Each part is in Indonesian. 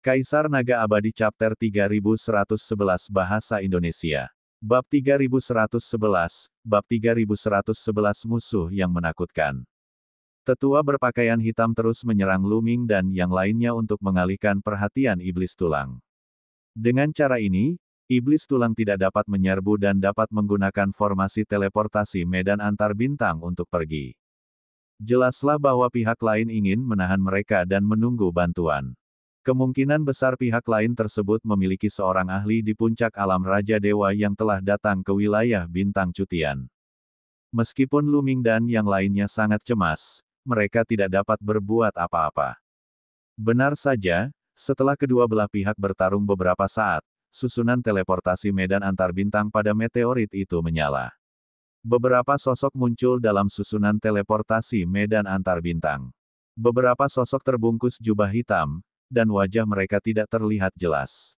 Kaisar Naga Abadi Chapter 3111 Bahasa Indonesia. Bab 3111, Bab 3111 Musuh yang Menakutkan. Tetua berpakaian hitam terus menyerang Luming dan yang lainnya untuk mengalihkan perhatian Iblis Tulang. Dengan cara ini, Iblis Tulang tidak dapat menyerbu dan dapat menggunakan formasi teleportasi medan antar bintang untuk pergi. Jelaslah bahwa pihak lain ingin menahan mereka dan menunggu bantuan. Kemungkinan besar pihak lain tersebut memiliki seorang ahli di puncak alam Raja Dewa yang telah datang ke wilayah bintang Cutian. Meskipun Luming dan yang lainnya sangat cemas, mereka tidak dapat berbuat apa-apa. Benar saja, setelah kedua belah pihak bertarung beberapa saat, susunan teleportasi medan antar bintang pada meteorit itu menyala. Beberapa sosok muncul dalam susunan teleportasi medan antar bintang. Beberapa sosok terbungkus jubah hitam, dan wajah mereka tidak terlihat jelas.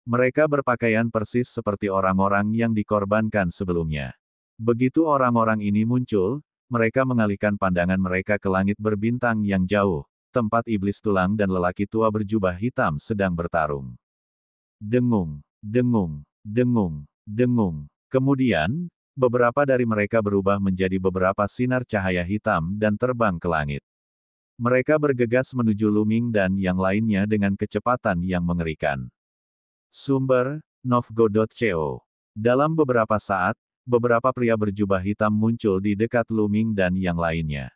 Mereka berpakaian persis seperti orang-orang yang dikorbankan sebelumnya. Begitu orang-orang ini muncul, mereka mengalihkan pandangan mereka ke langit berbintang yang jauh, tempat Iblis Tulang dan lelaki tua berjubah hitam sedang bertarung. Dengung, dengung, dengung, dengung. Kemudian, beberapa dari mereka berubah menjadi beberapa sinar cahaya hitam dan terbang ke langit. Mereka bergegas menuju Luming dan yang lainnya dengan kecepatan yang mengerikan. Sumber, Novgo.co. Dalam beberapa saat, beberapa pria berjubah hitam muncul di dekat Luming dan yang lainnya.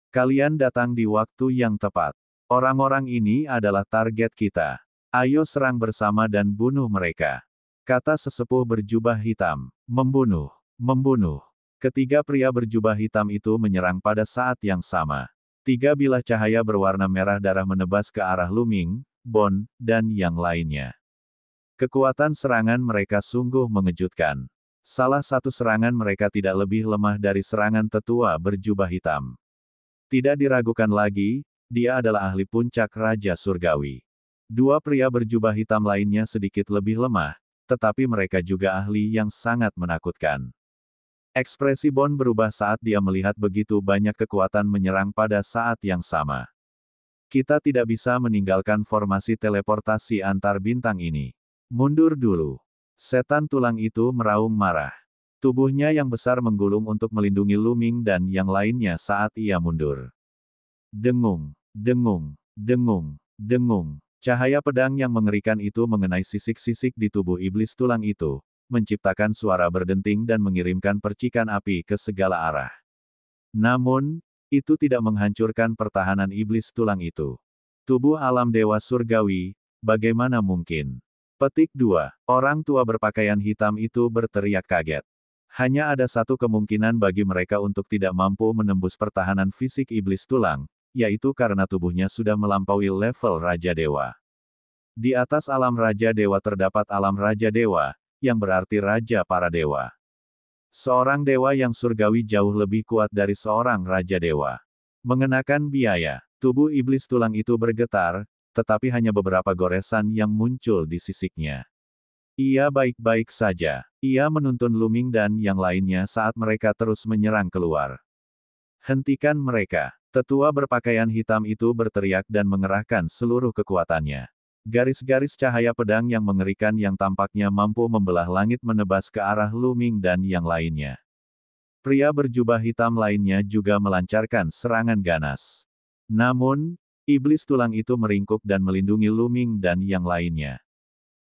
Kalian datang di waktu yang tepat. Orang-orang ini adalah target kita. Ayo serang bersama dan bunuh mereka. Kata sesepuh berjubah hitam. Membunuh, membunuh. Ketiga pria berjubah hitam itu menyerang pada saat yang sama. Tiga bilah cahaya berwarna merah darah menebas ke arah Luming, Bon, dan yang lainnya. Kekuatan serangan mereka sungguh mengejutkan. Salah satu serangan mereka tidak lebih lemah dari serangan tetua berjubah hitam. Tidak diragukan lagi, dia adalah ahli puncak Raja Surgawi. Dua pria berjubah hitam lainnya sedikit lebih lemah, tetapi mereka juga ahli yang sangat menakutkan. Ekspresi Bon berubah saat dia melihat begitu banyak kekuatan menyerang pada saat yang sama. Kita tidak bisa meninggalkan formasi teleportasi antar bintang ini. Mundur dulu. Setan tulang itu meraung marah. Tubuhnya yang besar menggulung untuk melindungi Luming dan yang lainnya saat ia mundur. Dengung, dengung, dengung, dengung. Cahaya pedang yang mengerikan itu mengenai sisik-sisik di tubuh iblis tulang itu, menciptakan suara berdenting dan mengirimkan percikan api ke segala arah. Namun, itu tidak menghancurkan pertahanan iblis tulang itu. Tubuh alam dewa surgawi, bagaimana mungkin? Petik 2. Orang tua berpakaian hitam itu berteriak kaget. Hanya ada satu kemungkinan bagi mereka untuk tidak mampu menembus pertahanan fisik iblis tulang, yaitu karena tubuhnya sudah melampaui level Raja Dewa. Di atas alam Raja Dewa terdapat alam Raja Dewa, yang berarti Raja para Dewa. Seorang dewa yang surgawi jauh lebih kuat dari seorang Raja Dewa. Mengenakan biaya, tubuh iblis tulang itu bergetar, tetapi hanya beberapa goresan yang muncul di sisiknya. Ia baik-baik saja. Ia menuntun Luming dan yang lainnya saat mereka terus menyerang keluar. Hentikan mereka. Tetua berpakaian hitam itu berteriak dan mengerahkan seluruh kekuatannya. Garis-garis cahaya pedang yang mengerikan yang tampaknya mampu membelah langit menebas ke arah Luming dan yang lainnya. Pria berjubah hitam lainnya juga melancarkan serangan ganas. Namun, iblis tulang itu meringkuk dan melindungi Luming dan yang lainnya.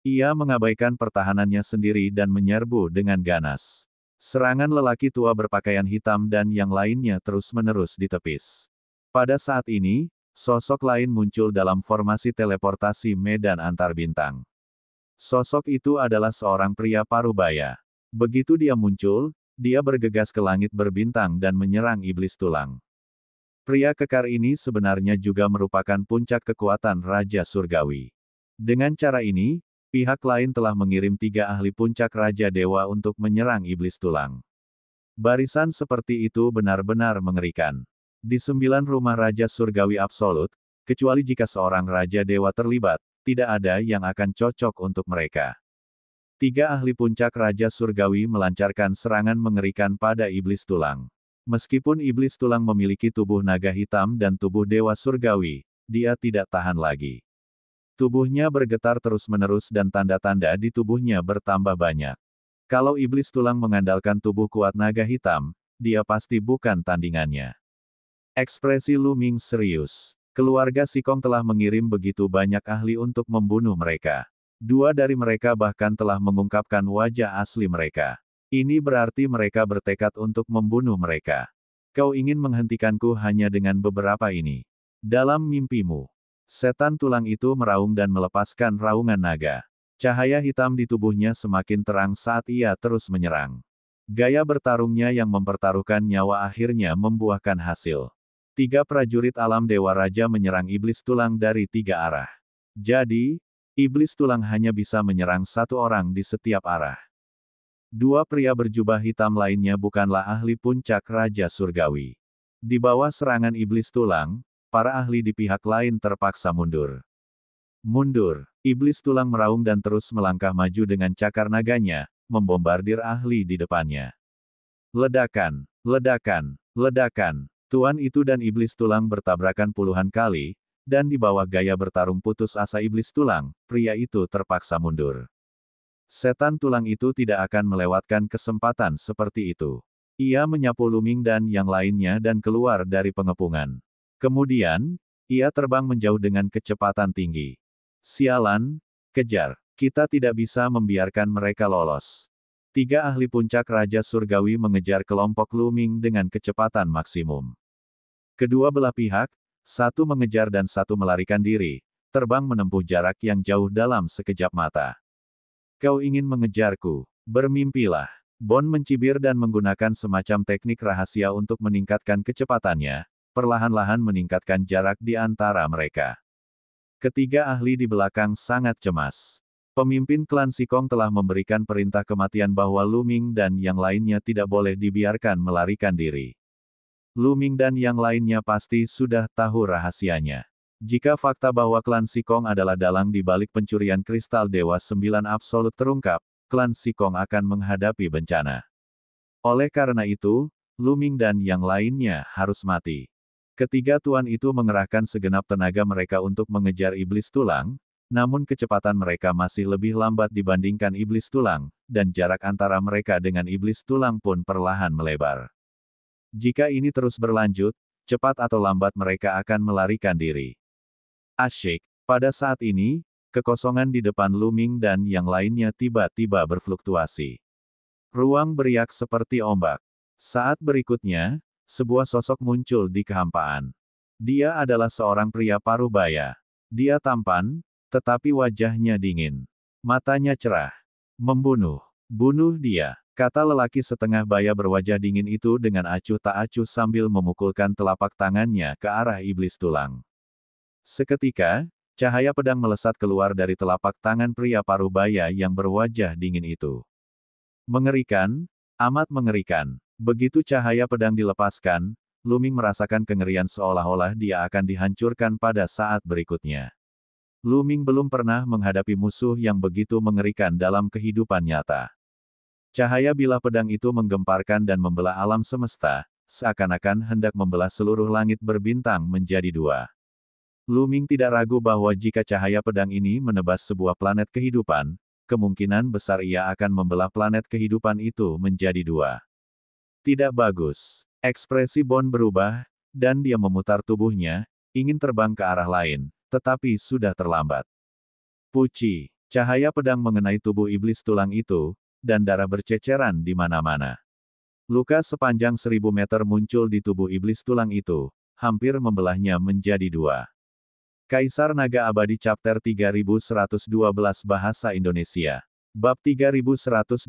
Ia mengabaikan pertahanannya sendiri dan menyerbu dengan ganas. Serangan lelaki tua berpakaian hitam dan yang lainnya terus-menerus ditepis. Pada saat ini, sosok lain muncul dalam formasi teleportasi medan antar bintang. Sosok itu adalah seorang pria parubaya. Begitu dia muncul, dia bergegas ke langit berbintang dan menyerang iblis tulang. Pria kekar ini sebenarnya juga merupakan puncak kekuatan Raja Surgawi. Dengan cara ini, pihak lain telah mengirim 3 ahli puncak Raja Dewa untuk menyerang iblis tulang. Barisan seperti itu benar-benar mengerikan. Di 9 rumah Raja Surgawi Absolut, kecuali jika seorang Raja Dewa terlibat, tidak ada yang akan cocok untuk mereka. 3 ahli puncak Raja Surgawi melancarkan serangan mengerikan pada iblis tulang. Meskipun iblis tulang memiliki tubuh naga hitam dan tubuh dewa surgawi, dia tidak tahan lagi. Tubuhnya bergetar terus-menerus dan tanda-tanda di tubuhnya bertambah banyak. Kalau iblis tulang mengandalkan tubuh kuat naga hitam, dia pasti bukan tandingannya. Ekspresi Lu Ming serius. Keluarga Sikong telah mengirim begitu banyak ahli untuk membunuh mereka. Dua dari mereka bahkan telah mengungkapkan wajah asli mereka. Ini berarti mereka bertekad untuk membunuh mereka. Kau ingin menghentikanku hanya dengan beberapa ini. Dalam mimpimu, setan tulang itu meraung dan melepaskan raungan naga. Cahaya hitam di tubuhnya semakin terang saat ia terus menyerang. Gaya bertarungnya yang mempertaruhkan nyawa akhirnya membuahkan hasil. 3 prajurit alam Dewa Raja menyerang iblis tulang dari 3 arah. Jadi, iblis tulang hanya bisa menyerang 1 orang di setiap arah. 2 pria berjubah hitam lainnya bukanlah ahli puncak Raja Surgawi. Di bawah serangan iblis tulang, para ahli di pihak lain terpaksa mundur. Mundur, iblis tulang meraung dan terus melangkah maju dengan cakar naganya, membombardir ahli di depannya. Ledakan, ledakan, ledakan. Tuan itu dan iblis tulang bertabrakan puluhan kali, dan di bawah gaya bertarung putus asa iblis tulang, pria itu terpaksa mundur. Setan tulang itu tidak akan melewatkan kesempatan seperti itu. Ia menyapu Lu Ming dan yang lainnya dan keluar dari pengepungan. Kemudian, ia terbang menjauh dengan kecepatan tinggi. Sialan, kejar. Kita tidak bisa membiarkan mereka lolos. 3 ahli puncak Raja Surgawi mengejar kelompok Lu Ming dengan kecepatan maksimum. Kedua belah pihak, satu mengejar dan satu melarikan diri, terbang menempuh jarak yang jauh dalam sekejap mata. Kau ingin mengejarku? Bermimpilah. Bon mencibir dan menggunakan semacam teknik rahasia untuk meningkatkan kecepatannya, perlahan-lahan meningkatkan jarak di antara mereka. Ketiga ahli di belakang sangat cemas. Pemimpin klan Sikong telah memberikan perintah kematian bahwa Lu Ming dan yang lainnya tidak boleh dibiarkan melarikan diri. Lu Ming dan yang lainnya pasti sudah tahu rahasianya. Jika fakta bahwa klan Sikong adalah dalang di balik pencurian kristal Dewa 9 Absolut terungkap, klan Sikong akan menghadapi bencana. Oleh karena itu, Lu Ming dan yang lainnya harus mati. Ketiga tuan itu mengerahkan segenap tenaga mereka untuk mengejar iblis tulang, namun kecepatan mereka masih lebih lambat dibandingkan iblis tulang, dan jarak antara mereka dengan iblis tulang pun perlahan melebar. Jika ini terus berlanjut, cepat atau lambat mereka akan melarikan diri. Asyik. Pada saat ini, kekosongan di depan Lu Ming dan yang lainnya tiba-tiba berfluktuasi. Ruang beriak seperti ombak. Saat berikutnya, sebuah sosok muncul di kehampaan. Dia adalah seorang pria parubaya. Dia tampan, tetapi wajahnya dingin. Matanya cerah. Membunuh. Bunuh dia. Kata lelaki setengah baya berwajah dingin itu dengan acuh tak acuh sambil memukulkan telapak tangannya ke arah iblis tulang. Seketika, cahaya pedang melesat keluar dari telapak tangan pria parubaya yang berwajah dingin itu. Mengerikan, amat mengerikan. Begitu cahaya pedang dilepaskan, Lu Ming merasakan kengerian seolah-olah dia akan dihancurkan pada saat berikutnya. Lu Ming belum pernah menghadapi musuh yang begitu mengerikan dalam kehidupan nyata. Cahaya bilah pedang itu menggemparkan dan membelah alam semesta, seakan-akan hendak membelah seluruh langit berbintang menjadi 2. Lu Ming tidak ragu bahwa jika cahaya pedang ini menebas sebuah planet kehidupan, kemungkinan besar ia akan membelah planet kehidupan itu menjadi 2. Tidak bagus. Ekspresi Bon berubah, dan dia memutar tubuhnya, ingin terbang ke arah lain, tetapi sudah terlambat. Puci. Cahaya pedang mengenai tubuh iblis tulang itu, dan darah berceceran di mana-mana. Luka sepanjang 1000 meter muncul di tubuh iblis tulang itu, hampir membelahnya menjadi 2. Kaisar Naga Abadi Chapter 3112 Bahasa Indonesia. Bab 3112,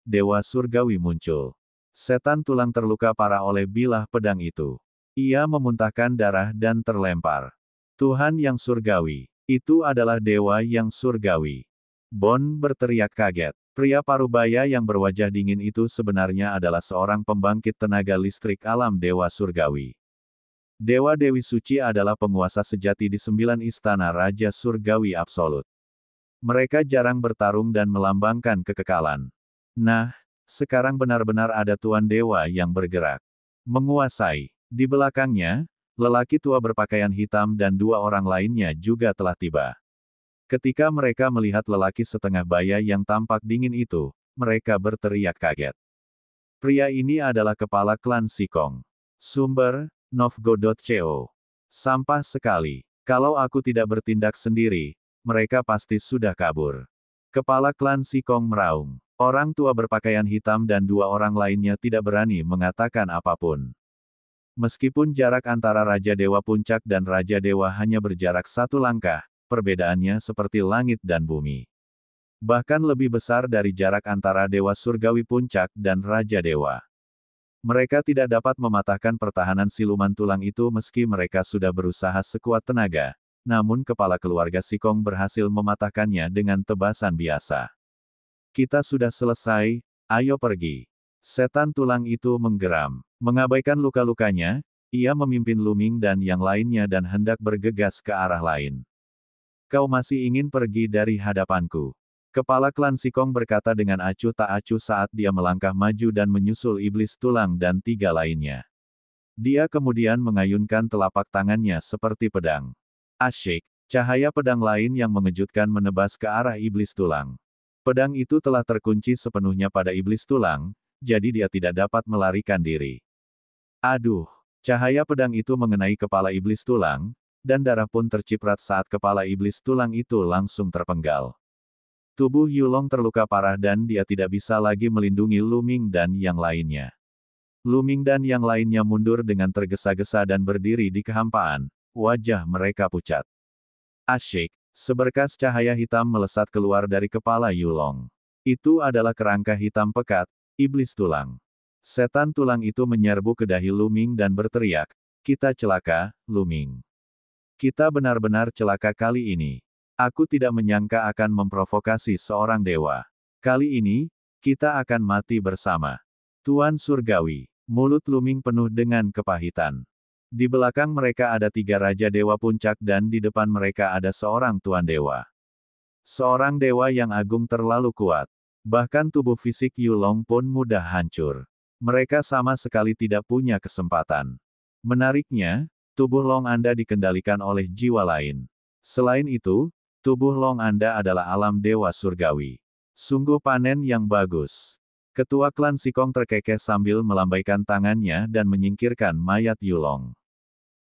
Dewa Surgawi muncul. Setan tulang terluka parah oleh bilah pedang itu. Ia memuntahkan darah dan terlempar. Tuhan yang surgawi, itu adalah dewa yang surgawi. Bon berteriak kaget. Pria parubaya yang berwajah dingin itu sebenarnya adalah seorang pembangkit tenaga listrik alam Dewa Surgawi. Dewa Dewi Suci adalah penguasa sejati di 9 istana Raja Surgawi Absolut. Mereka jarang bertarung dan melambangkan kekekalan. Nah, sekarang benar-benar ada Tuan Dewa yang bergerak. Menguasai. Di belakangnya, lelaki tua berpakaian hitam dan 2 orang lainnya juga telah tiba. Ketika mereka melihat lelaki setengah baya yang tampak dingin itu, mereka berteriak kaget. Pria ini adalah kepala klan Sikong. Sumber, Novgo.co. Sampah sekali. Kalau aku tidak bertindak sendiri, mereka pasti sudah kabur. Kepala klan Sikong meraung. Orang tua berpakaian hitam dan dua orang lainnya tidak berani mengatakan apapun. Meskipun jarak antara Raja Dewa Puncak dan Raja Dewa hanya berjarak satu langkah, perbedaannya seperti langit dan bumi. Bahkan lebih besar dari jarak antara Dewa Surgawi Puncak dan Raja Dewa. Mereka tidak dapat mematahkan pertahanan siluman tulang itu meski mereka sudah berusaha sekuat tenaga, namun kepala keluarga Sikong berhasil mematahkannya dengan tebasan biasa. Kita sudah selesai, ayo pergi. Setan tulang itu menggeram. Mengabaikan luka-lukanya, ia memimpin Luming dan yang lainnya dan hendak bergegas ke arah lain. Kau masih ingin pergi dari hadapanku? Kepala klan Sikong berkata dengan acuh tak acuh saat dia melangkah maju dan menyusul iblis tulang dan tiga lainnya. Dia kemudian mengayunkan telapak tangannya seperti pedang. Asyik, cahaya pedang lain yang mengejutkan menebas ke arah iblis tulang. Pedang itu telah terkunci sepenuhnya pada iblis tulang, jadi dia tidak dapat melarikan diri. Aduh, cahaya pedang itu mengenai kepala iblis tulang, dan darah pun terciprat saat kepala iblis tulang itu langsung terpenggal. Tubuh Yulong terluka parah dan dia tidak bisa lagi melindungi Luming dan yang lainnya. Luming dan yang lainnya mundur dengan tergesa-gesa dan berdiri di kehampaan, wajah mereka pucat. Asyik, seberkas cahaya hitam melesat keluar dari kepala Yulong. Itu adalah kerangka hitam pekat, iblis tulang. Setan tulang itu menyerbu ke dahi Luming dan berteriak, "Kita celaka, Luming. Kita benar-benar celaka kali ini. Aku tidak menyangka akan memprovokasi seorang dewa. Kali ini, kita akan mati bersama." Tuan Surgawi. Mulut Luming penuh dengan kepahitan. Di belakang mereka ada tiga Raja Dewa Puncak dan di depan mereka ada seorang Tuan Dewa. Seorang dewa yang agung terlalu kuat. Bahkan tubuh fisik Yulong pun mudah hancur. Mereka sama sekali tidak punya kesempatan. Menariknya, tubuh Long Anda dikendalikan oleh jiwa lain. Selain itu, tubuh Long Anda adalah alam dewa surgawi. Sungguh panen yang bagus. Ketua klan Sikong terkekeh sambil melambaikan tangannya dan menyingkirkan mayat Yulong.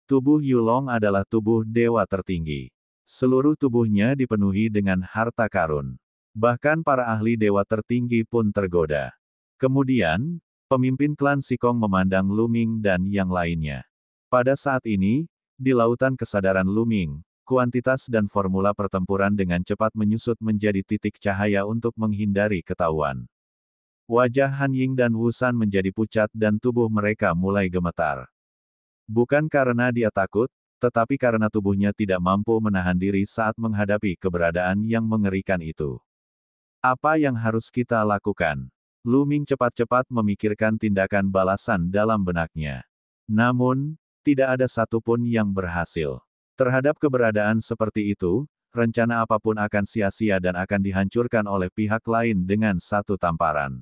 Tubuh Yulong adalah tubuh dewa tertinggi. Seluruh tubuhnya dipenuhi dengan harta karun. Bahkan para ahli dewa tertinggi pun tergoda. Kemudian, pemimpin klan Sikong memandang Luming dan yang lainnya. Pada saat ini, di lautan kesadaran Luming, kuantitas dan formula pertempuran dengan cepat menyusut menjadi titik cahaya untuk menghindari ketahuan. Wajah Han Ying dan Wu San menjadi pucat dan tubuh mereka mulai gemetar. Bukan karena dia takut, tetapi karena tubuhnya tidak mampu menahan diri saat menghadapi keberadaan yang mengerikan itu. Apa yang harus kita lakukan? Luming cepat-cepat memikirkan tindakan balasan dalam benaknya. Namun, tidak ada satupun yang berhasil. Terhadap keberadaan seperti itu, rencana apapun akan sia-sia dan akan dihancurkan oleh pihak lain dengan satu tamparan.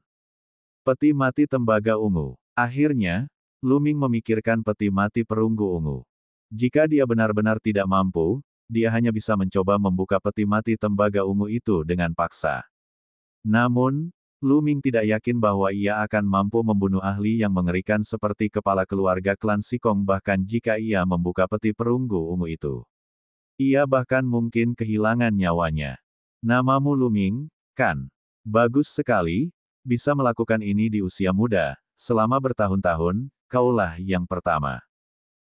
Peti mati tembaga ungu. Akhirnya, Luming memikirkan peti mati perunggu ungu. Jika dia benar-benar tidak mampu, dia hanya bisa mencoba membuka peti mati tembaga ungu itu dengan paksa. Namun, Luming tidak yakin bahwa ia akan mampu membunuh ahli yang mengerikan seperti kepala keluarga klan Sikong bahkan jika ia membuka peti perunggu ungu itu. Ia bahkan mungkin kehilangan nyawanya. Namamu Luming, kan? Bagus sekali, bisa melakukan ini di usia muda, selama bertahun-tahun, kaulah yang pertama.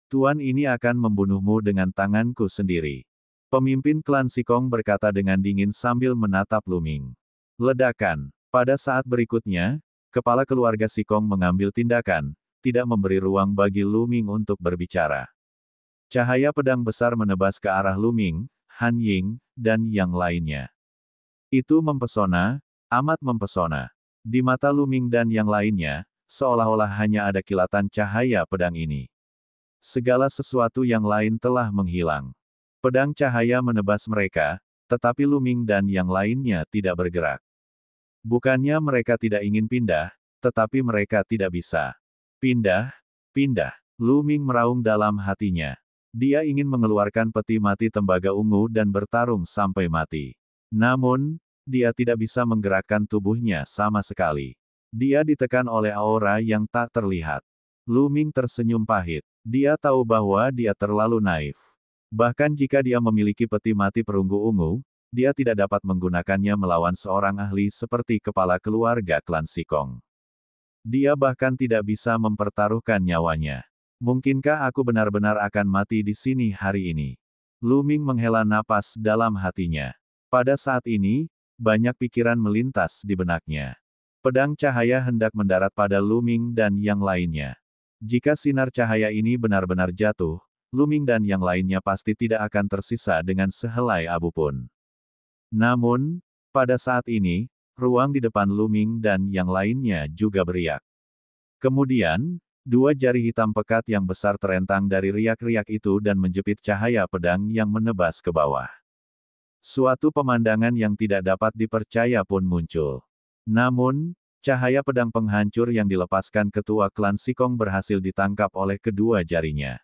Tuan ini akan membunuhmu dengan tanganku sendiri. Pemimpin klan Sikong berkata dengan dingin sambil menatap Luming. Ledakan. Pada saat berikutnya, kepala keluarga Sikong mengambil tindakan, tidak memberi ruang bagi Luming untuk berbicara. Cahaya pedang besar menebas ke arah Luming, Han Ying, dan yang lainnya. Itu mempesona, amat mempesona. Di mata Luming dan yang lainnya, seolah-olah hanya ada kilatan cahaya pedang ini. Segala sesuatu yang lain telah menghilang. Pedang cahaya menebas mereka, tetapi Luming dan yang lainnya tidak bergerak. Bukannya mereka tidak ingin pindah, tetapi mereka tidak bisa. Pindah, pindah. Luming meraung dalam hatinya. Dia ingin mengeluarkan peti mati tembaga ungu dan bertarung sampai mati. Namun, dia tidak bisa menggerakkan tubuhnya sama sekali. Dia ditekan oleh aura yang tak terlihat. Lu Ming tersenyum pahit. Dia tahu bahwa dia terlalu naif. Bahkan jika dia memiliki peti mati perunggu ungu, dia tidak dapat menggunakannya melawan seorang ahli seperti kepala keluarga klan Sikong. Dia bahkan tidak bisa mempertaruhkan nyawanya. Mungkinkah aku benar-benar akan mati di sini hari ini? Lu Ming menghela napas dalam hatinya. Pada saat ini, banyak pikiran melintas di benaknya. Pedang cahaya hendak mendarat pada Lu Ming dan yang lainnya. Jika sinar cahaya ini benar-benar jatuh, Lu Ming dan yang lainnya pasti tidak akan tersisa dengan sehelai abu pun. Namun, pada saat ini, ruang di depan Lu Ming dan yang lainnya juga beriak. Kemudian, dua jari hitam pekat yang besar terentang dari riak-riak itu dan menjepit cahaya pedang yang menebas ke bawah. Suatu pemandangan yang tidak dapat dipercaya pun muncul. Namun, cahaya pedang penghancur yang dilepaskan ketua klan Sikong berhasil ditangkap oleh kedua jarinya.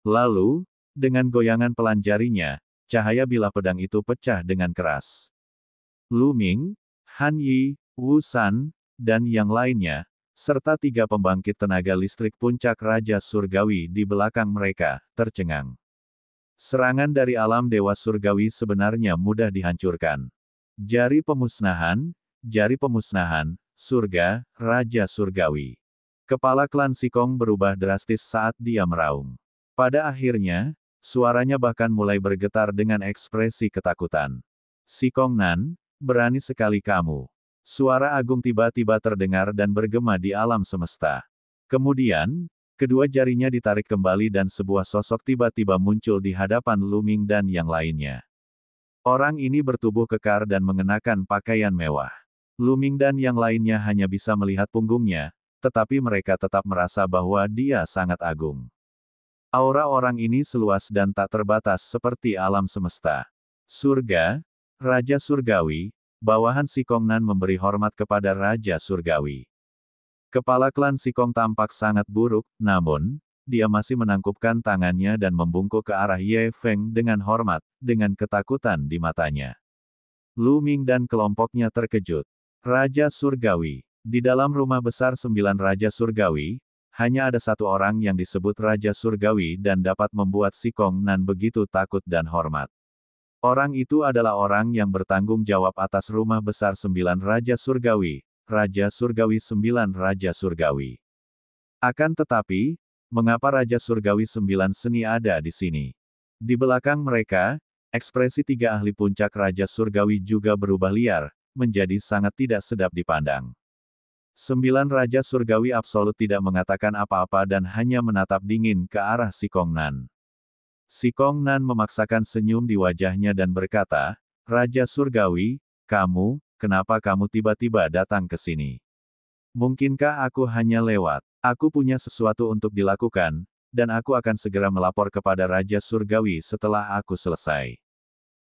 Lalu, dengan goyangan pelan jarinya, cahaya bilah pedang itu pecah dengan keras. Lu Ming, Han Yi, Wu San, dan yang lainnya, serta tiga pembangkit tenaga listrik puncak Raja Surgawi di belakang mereka, tercengang. Serangan dari alam Dewa Surgawi sebenarnya mudah dihancurkan. Jari pemusnahan, surga, Raja Surgawi. Kepala klan Sikong berubah drastis saat dia meraung. Pada akhirnya, suaranya bahkan mulai bergetar dengan ekspresi ketakutan. Sikong Nan, berani sekali kamu. Suara agung tiba-tiba terdengar dan bergema di alam semesta. Kemudian, kedua jarinya ditarik kembali dan sebuah sosok tiba-tiba muncul di hadapan Lu Ming dan yang lainnya. Orang ini bertubuh kekar dan mengenakan pakaian mewah. Lu Ming dan yang lainnya hanya bisa melihat punggungnya, tetapi mereka tetap merasa bahwa dia sangat agung. Aura orang ini seluas dan tak terbatas seperti alam semesta. Surga, Raja Surgawi, bawahan Sikong Nan memberi hormat kepada Raja Surgawi. Kepala klan Sikong tampak sangat buruk, namun, dia masih menangkupkan tangannya dan membungkuk ke arah Ye Feng dengan hormat, dengan ketakutan di matanya. Lu Ming dan kelompoknya terkejut. Raja Surgawi. Di dalam rumah besar 9 Raja Surgawi, hanya ada satu orang yang disebut Raja Surgawi dan dapat membuat Sikong Nan begitu takut dan hormat. Orang itu adalah orang yang bertanggung jawab atas rumah besar 9 Raja Surgawi, Raja Surgawi 9 Raja Surgawi. Akan tetapi, mengapa Raja Surgawi 9 Seni ada di sini? Di belakang mereka, ekspresi tiga ahli puncak Raja Surgawi juga berubah liar, menjadi sangat tidak sedap dipandang. 9 Raja Surgawi absolut tidak mengatakan apa-apa dan hanya menatap dingin ke arah Sikong Nan. Sikong Nan memaksakan senyum di wajahnya dan berkata, Raja Surgawi, kenapa kamu tiba-tiba datang ke sini? Mungkinkah aku hanya lewat? Aku punya sesuatu untuk dilakukan, dan aku akan segera melapor kepada Raja Surgawi setelah aku selesai.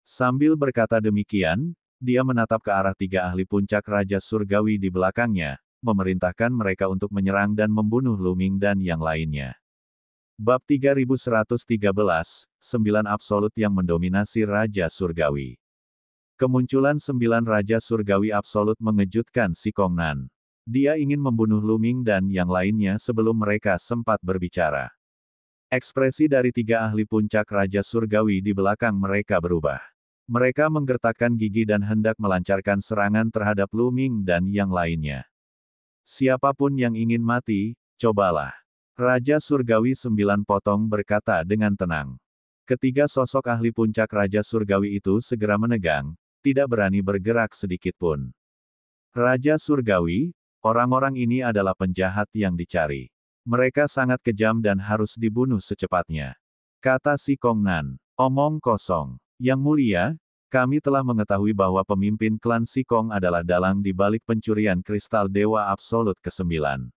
Sambil berkata demikian, dia menatap ke arah tiga ahli puncak Raja Surgawi di belakangnya, memerintahkan mereka untuk menyerang dan membunuh Lu Ming dan yang lainnya. Bab 3113, 9 Absolut yang mendominasi Raja Surgawi. Kemunculan 9 Raja Surgawi Absolut mengejutkan Sikong Nan. Dia ingin membunuh Lu Ming dan yang lainnya sebelum mereka sempat berbicara. Ekspresi dari tiga ahli puncak Raja Surgawi di belakang mereka berubah. Mereka menggertakkan gigi dan hendak melancarkan serangan terhadap Lu Ming dan yang lainnya. Siapapun yang ingin mati, cobalah. Raja Surgawi 9 Potong berkata dengan tenang. Ketiga sosok ahli puncak Raja Surgawi itu segera menegang, tidak berani bergerak sedikit pun. Raja Surgawi, orang-orang ini adalah penjahat yang dicari. Mereka sangat kejam dan harus dibunuh secepatnya. Kata Sikong Nan. Omong kosong. Yang mulia, kami telah mengetahui bahwa pemimpin klan Sikong adalah dalang di balik pencurian kristal Dewa Absolut ke-9.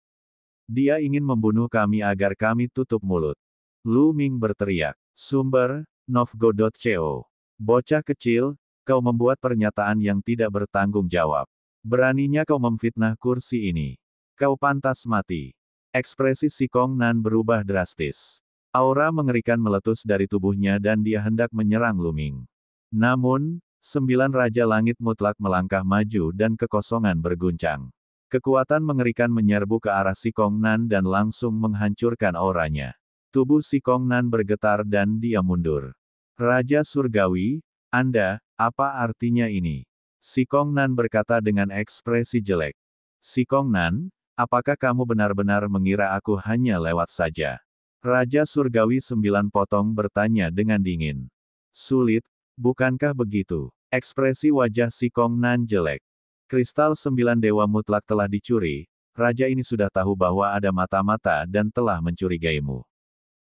Dia ingin membunuh kami agar kami tutup mulut. Lu Ming berteriak. Sumber, Novgo.co. Bocah kecil, kau membuat pernyataan yang tidak bertanggung jawab. Beraninya kau memfitnah kursi ini. Kau pantas mati. Ekspresi Sikong Nan berubah drastis. Aura mengerikan meletus dari tubuhnya dan dia hendak menyerang Luming. Namun, 9 Raja Langit mutlak melangkah maju dan kekosongan berguncang. Kekuatan mengerikan menyerbu ke arah Si Kongnan dan langsung menghancurkan auranya. Tubuh Si Kongnan bergetar dan dia mundur. Raja Surgawi, Anda, apa artinya ini? Si Kongnan berkata dengan ekspresi jelek. Si Kongnan, apakah kamu benar-benar mengira aku hanya lewat saja? Raja Surgawi 9 Potong bertanya dengan dingin. Sulit, bukankah begitu? Ekspresi wajah Si Kongnan jelek. Kristal 9 Dewa Mutlak telah dicuri, raja ini sudah tahu bahwa ada mata-mata dan telah mencurigaimu.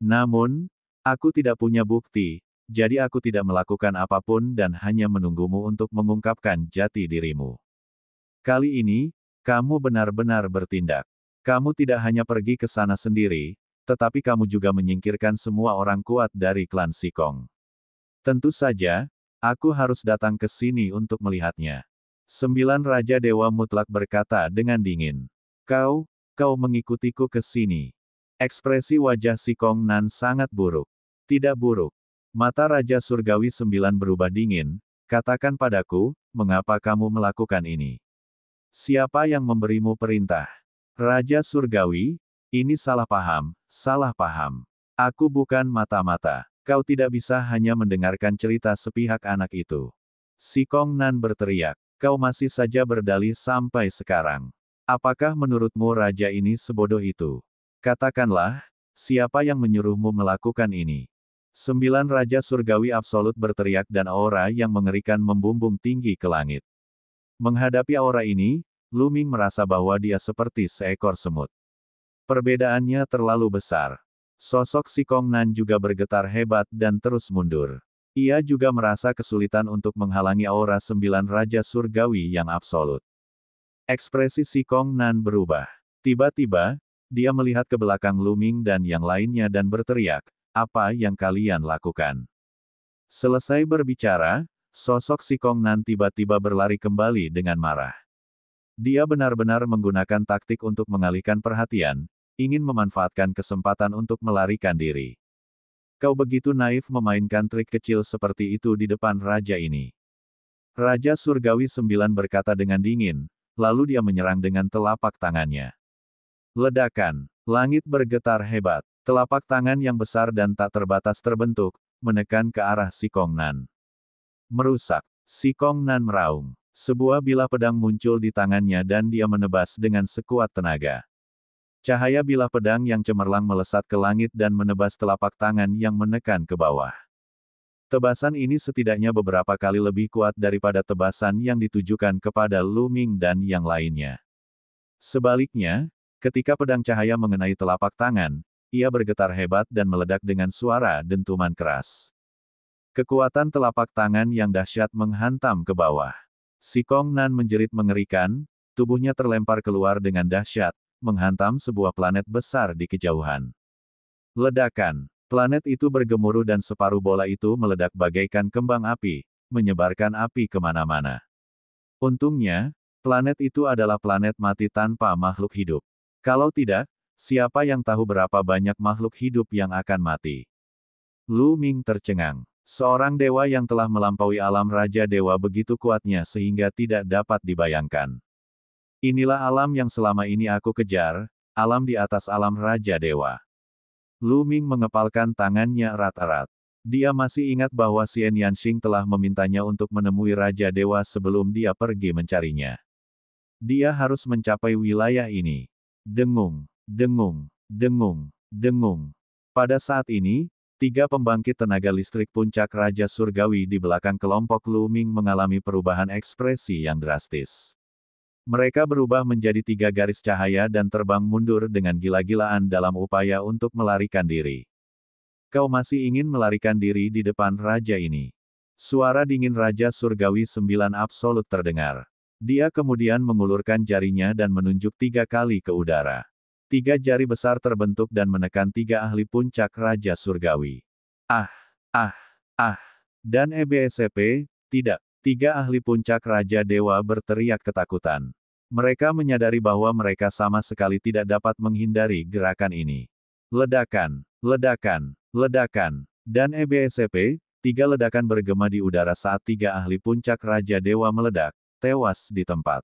Namun, aku tidak punya bukti, jadi aku tidak melakukan apapun dan hanya menunggumu untuk mengungkapkan jati dirimu. Kali ini, kamu benar-benar bertindak. Kamu tidak hanya pergi ke sana sendiri, tetapi kamu juga menyingkirkan semua orang kuat dari klan Sikong. Tentu saja, aku harus datang ke sini untuk melihatnya. 9 Raja Dewa Mutlak berkata dengan dingin. Kau mengikutiku ke sini. Ekspresi wajah Si Kongnan sangat buruk. Tidak buruk. Mata Raja Surgawi 9 berubah dingin, katakan padaku, mengapa kamu melakukan ini? Siapa yang memberimu perintah? Raja Surgawi, ini salah paham, salah paham. Aku bukan mata-mata. Kau tidak bisa hanya mendengarkan cerita sepihak anak itu. Si Kongnan berteriak. Kau masih saja berdalih sampai sekarang. Apakah menurutmu raja ini sebodoh itu? Katakanlah, siapa yang menyuruhmu melakukan ini? 9 Raja Surgawi Absolut berteriak dan aura yang mengerikan membumbung tinggi ke langit. Menghadapi aura ini, Luming merasa bahwa dia seperti seekor semut. Perbedaannya terlalu besar. Sosok Si Kongnan juga bergetar hebat dan terus mundur. Ia juga merasa kesulitan untuk menghalangi aura 9 Raja Surgawi yang absolut. Ekspresi Si Kongnan berubah. Tiba-tiba, dia melihat ke belakang Luming dan yang lainnya dan berteriak, apa yang kalian lakukan? Selesai berbicara, sosok Si Kongnan tiba-tiba berlari kembali dengan marah. Dia benar-benar menggunakan taktik untuk mengalihkan perhatian, ingin memanfaatkan kesempatan untuk melarikan diri. Kau begitu naif memainkan trik kecil seperti itu di depan raja ini. Raja Surgawi 9 berkata dengan dingin, lalu dia menyerang dengan telapak tangannya. Ledakan. Langit bergetar hebat. Telapak tangan yang besar dan tak terbatas terbentuk, menekan ke arah Si Kongnan. Merusak. Si Kongnan meraung. Sebuah bilah pedang muncul di tangannya dan dia menebas dengan sekuat tenaga. Cahaya bilah pedang yang cemerlang melesat ke langit dan menebas telapak tangan yang menekan ke bawah. Tebasan ini setidaknya beberapa kali lebih kuat daripada tebasan yang ditujukan kepada Luming dan yang lainnya. Sebaliknya, ketika pedang cahaya mengenai telapak tangan, ia bergetar hebat dan meledak dengan suara dentuman keras. Kekuatan telapak tangan yang dahsyat menghantam ke bawah. Si Kongnan menjerit mengerikan, tubuhnya terlempar keluar dengan dahsyat, menghantam sebuah planet besar di kejauhan. Ledakan. Planet itu bergemuruh dan separuh bola itu meledak bagaikan kembang api, menyebarkan api kemana-mana. Untungnya, planet itu adalah planet mati tanpa makhluk hidup. Kalau tidak, siapa yang tahu berapa banyak makhluk hidup yang akan mati? Luming tercengang. Seorang dewa yang telah melampaui alam Raja Dewa begitu kuatnya sehingga tidak dapat dibayangkan. Inilah alam yang selama ini aku kejar, alam di atas alam Raja Dewa. Luming mengepalkan tangannya erat-erat. Dia masih ingat bahwa Xian Yanxing telah memintanya untuk menemui Raja Dewa sebelum dia pergi mencarinya. Dia harus mencapai wilayah ini. Dengung, dengung, dengung, dengung. Pada saat ini, 3 pembangkit tenaga listrik puncak Raja Surgawi di belakang kelompok Luming mengalami perubahan ekspresi yang drastis. Mereka berubah menjadi 3 garis cahaya dan terbang mundur dengan gila-gilaan dalam upaya untuk melarikan diri. Kau masih ingin melarikan diri di depan raja ini? Suara dingin Raja Surgawi 9 absolut terdengar. Dia kemudian mengulurkan jarinya dan menunjuk 3 kali ke udara. 3 jari besar terbentuk dan menekan 3 ahli puncak Raja Surgawi. Ah, ah, ah. Dan EBSP, tidak. 3 ahli puncak Raja Dewa berteriak ketakutan. Mereka menyadari bahwa mereka sama sekali tidak dapat menghindari gerakan ini. Ledakan. Ledakan, ledakan, dan EBSCP, 3 ledakan bergema di udara saat 3 ahli puncak Raja Dewa meledak, tewas di tempat.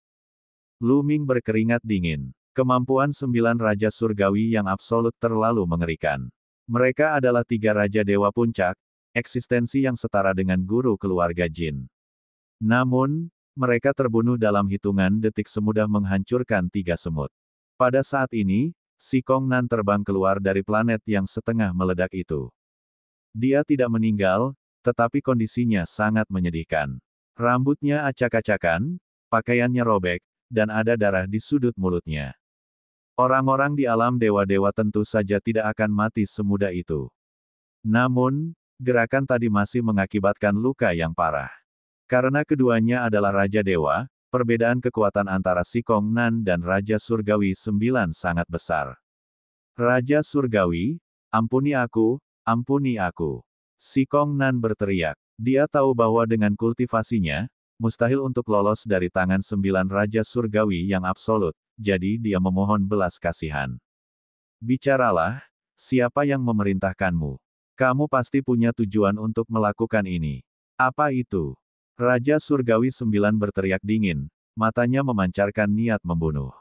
Lu Ming berkeringat dingin. Kemampuan 9 Raja Surgawi yang absolut terlalu mengerikan. Mereka adalah 3 Raja Dewa Puncak, eksistensi yang setara dengan guru keluarga Jin. Namun, mereka terbunuh dalam hitungan detik semudah menghancurkan 3 semut. Pada saat ini, Si Kong Nan terbang keluar dari planet yang setengah meledak itu. Dia tidak meninggal, tetapi kondisinya sangat menyedihkan. Rambutnya acak-acakan, pakaiannya robek, dan ada darah di sudut mulutnya. Orang-orang di alam dewa-dewa tentu saja tidak akan mati semudah itu. Namun, gerakan tadi masih mengakibatkan luka yang parah. Karena keduanya adalah Raja Dewa, perbedaan kekuatan antara Si Kong Nan dan Raja Surgawi 9 sangat besar. Raja Surgawi, ampuni aku, ampuni aku. Si Kong Nan berteriak. Dia tahu bahwa dengan kultivasinya, mustahil untuk lolos dari tangan 9 Raja Surgawi yang absolut, jadi dia memohon belas kasihan. Bicaralah, siapa yang memerintahkanmu? Kamu pasti punya tujuan untuk melakukan ini. Apa itu? Raja Surgawi 9 berteriak dingin, matanya memancarkan niat membunuh.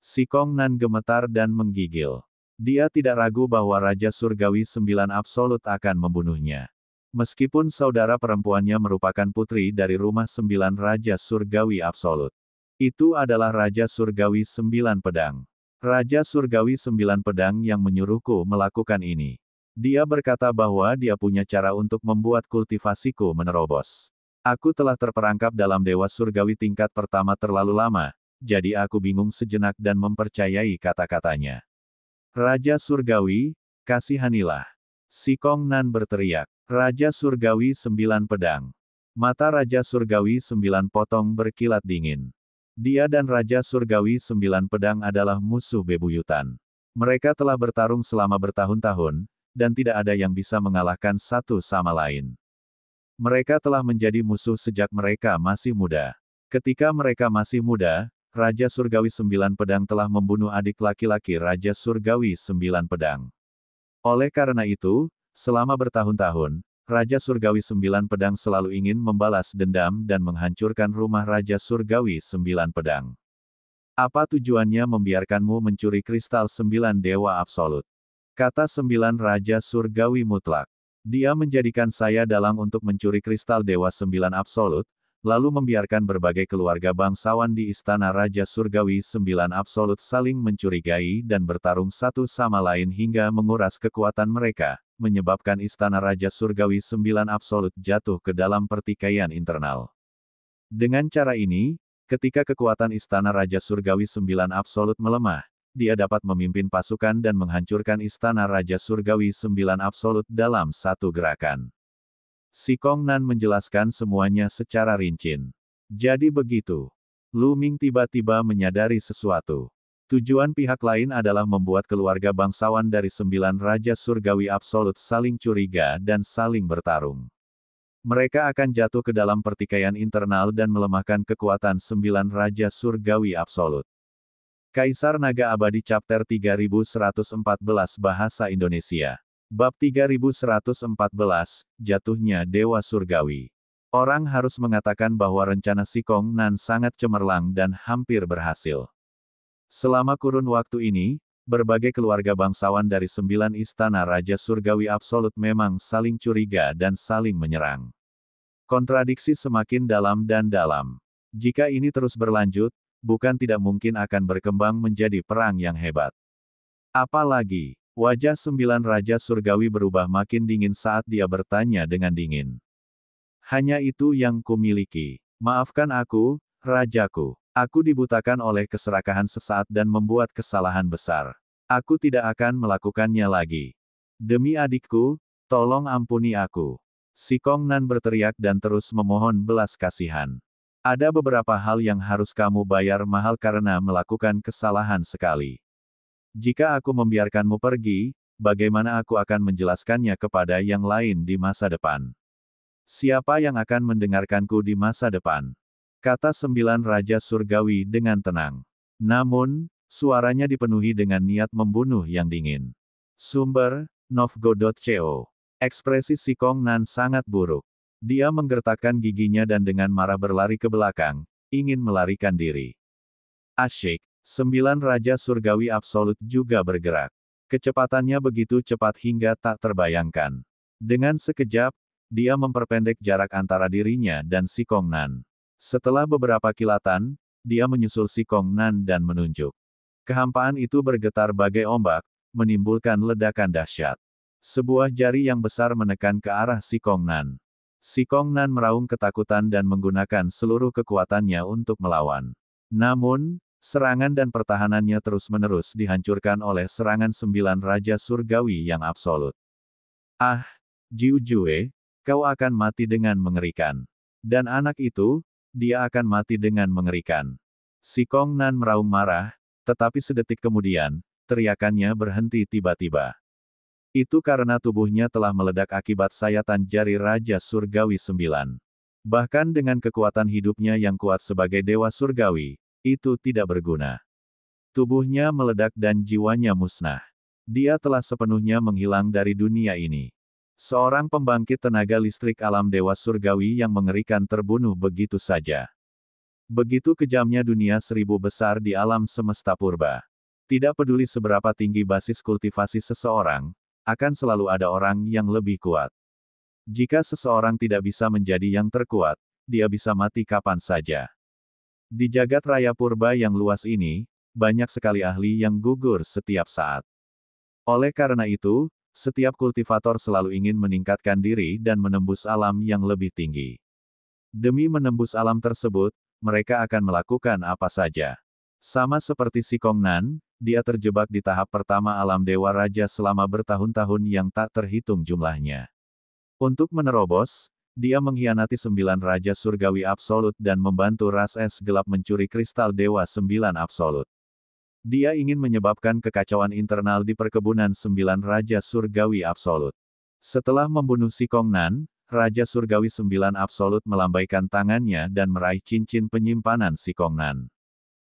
Si Kong Nan gemetar dan menggigil. Dia tidak ragu bahwa Raja Surgawi 9 absolut akan membunuhnya. Meskipun saudara perempuannya merupakan putri dari rumah 9 Raja Surgawi absolut. Itu adalah Raja Surgawi 9 pedang. Raja Surgawi 9 pedang yang menyuruhku melakukan ini. Dia berkata bahwa dia punya cara untuk membuat kultivasiku menerobos. Aku telah terperangkap dalam Dewa Surgawi tingkat pertama terlalu lama, jadi aku bingung sejenak dan mempercayai kata-katanya. Raja Surgawi, kasihanilah. Si Kong Nan berteriak. Raja Surgawi 9 pedang. Mata Raja Surgawi 9 potong berkilat dingin. Dia dan Raja Surgawi 9 pedang adalah musuh bebuyutan. Mereka telah bertarung selama bertahun-tahun, dan tidak ada yang bisa mengalahkan satu sama lain. Mereka telah menjadi musuh sejak mereka masih muda. Ketika mereka masih muda, Raja Surgawi 9 pedang telah membunuh adik laki-laki Raja Surgawi 9 pedang. Oleh karena itu, selama bertahun-tahun, Raja Surgawi 9 pedang selalu ingin membalas dendam dan menghancurkan rumah Raja Surgawi 9 pedang. Apa tujuannya membiarkanmu mencuri kristal 9 dewa absolut? Kata 9 Raja Surgawi mutlak. Dia menjadikan saya dalang untuk mencuri kristal Dewa 9 Absolut, lalu membiarkan berbagai keluarga bangsawan di Istana Raja Surgawi 9 Absolut saling mencurigai dan bertarung satu sama lain hingga menguras kekuatan mereka, menyebabkan Istana Raja Surgawi 9 Absolut jatuh ke dalam pertikaian internal. Dengan cara ini, ketika kekuatan Istana Raja Surgawi 9 Absolut melemah, dia dapat memimpin pasukan dan menghancurkan Istana Raja Surgawi 9 Absolut dalam satu gerakan. Si Kong Nan menjelaskan semuanya secara rinci. Jadi begitu. Lu Ming tiba-tiba menyadari sesuatu. Tujuan pihak lain adalah membuat keluarga bangsawan dari 9 Raja Surgawi Absolut saling curiga dan saling bertarung. Mereka akan jatuh ke dalam pertikaian internal dan melemahkan kekuatan 9 Raja Surgawi Absolut. Kaisar Naga Abadi Chapter 3114 Bahasa Indonesia. Bab 3114, Jatuhnya Dewa Surgawi. Orang harus mengatakan bahwa rencana Si Kong Nan sangat cemerlang dan hampir berhasil. Selama kurun waktu ini, berbagai keluarga bangsawan dari 9 istana Raja Surgawi Absolut memang saling curiga dan saling menyerang. Kontradiksi semakin dalam dan dalam. Jika ini terus berlanjut, bukan tidak mungkin akan berkembang menjadi perang yang hebat. Apalagi, wajah 9 Raja Surgawi berubah makin dingin saat dia bertanya dengan dingin. Hanya itu yang kumiliki. Maafkan aku, Rajaku. Aku dibutakan oleh keserakahan sesaat dan membuat kesalahan besar. Aku tidak akan melakukannya lagi. Demi adikku, tolong ampuni aku. Si Kong Nan berteriak dan terus memohon belas kasihan. Ada beberapa hal yang harus kamu bayar mahal karena melakukan kesalahan sekali. Jika aku membiarkanmu pergi, bagaimana aku akan menjelaskannya kepada yang lain di masa depan? Siapa yang akan mendengarkanku di masa depan? Kata 9 Raja Surgawi dengan tenang. Namun, suaranya dipenuhi dengan niat membunuh yang dingin. Sumber, Novgo.co. Ekspresi Sikong Nan sangat buruk. Dia menggertakkan giginya dan dengan marah berlari ke belakang, ingin melarikan diri. Asyik, 9 Raja Surgawi Absolut juga bergerak. Kecepatannya begitu cepat hingga tak terbayangkan. Dengan sekejap, dia memperpendek jarak antara dirinya dan Sikong Nan. Setelah beberapa kilatan, dia menyusul Sikong Nan dan menunjuk. Kehampaan itu bergetar bagai ombak, menimbulkan ledakan dahsyat. Sebuah jari yang besar menekan ke arah Sikong Nan. Sikong Nan meraung ketakutan dan menggunakan seluruh kekuatannya untuk melawan. Namun, serangan dan pertahanannya terus-menerus dihancurkan oleh serangan 9 Raja Surgawi yang absolut. Ah, Jiu Jue, kau akan mati dengan mengerikan. Dan anak itu, dia akan mati dengan mengerikan. Sikong Nan meraung marah, tetapi sedetik kemudian, teriakannya berhenti tiba-tiba. Itu karena tubuhnya telah meledak akibat sayatan jari Raja Surgawi 9. Bahkan dengan kekuatan hidupnya yang kuat sebagai Dewa Surgawi, itu tidak berguna. Tubuhnya meledak dan jiwanya musnah. Dia telah sepenuhnya menghilang dari dunia ini. Seorang pembangkit tenaga listrik alam Dewa Surgawi yang mengerikan terbunuh begitu saja. Begitu kejamnya dunia 1000 besar di alam semesta purba. Tidak peduli seberapa tinggi basis kultivasi seseorang, akan selalu ada orang yang lebih kuat. Jika seseorang tidak bisa menjadi yang terkuat, dia bisa mati kapan saja. Di jagat raya purba yang luas ini, banyak sekali ahli yang gugur setiap saat. Oleh karena itu, setiap kultivator selalu ingin meningkatkan diri dan menembus alam yang lebih tinggi. Demi menembus alam tersebut, mereka akan melakukan apa saja. Sama seperti Sikong Nan, dia terjebak di tahap pertama alam Dewa Raja selama bertahun-tahun yang tak terhitung jumlahnya. Untuk menerobos, dia mengkhianati 9 Raja Surgawi Absolut dan membantu ras es gelap mencuri kristal Dewa 9 Absolut. Dia ingin menyebabkan kekacauan internal di perkebunan 9 Raja Surgawi Absolut. Setelah membunuh Sikong Nan, Raja Surgawi 9 Absolut melambaikan tangannya dan meraih cincin penyimpanan Sikong Nan.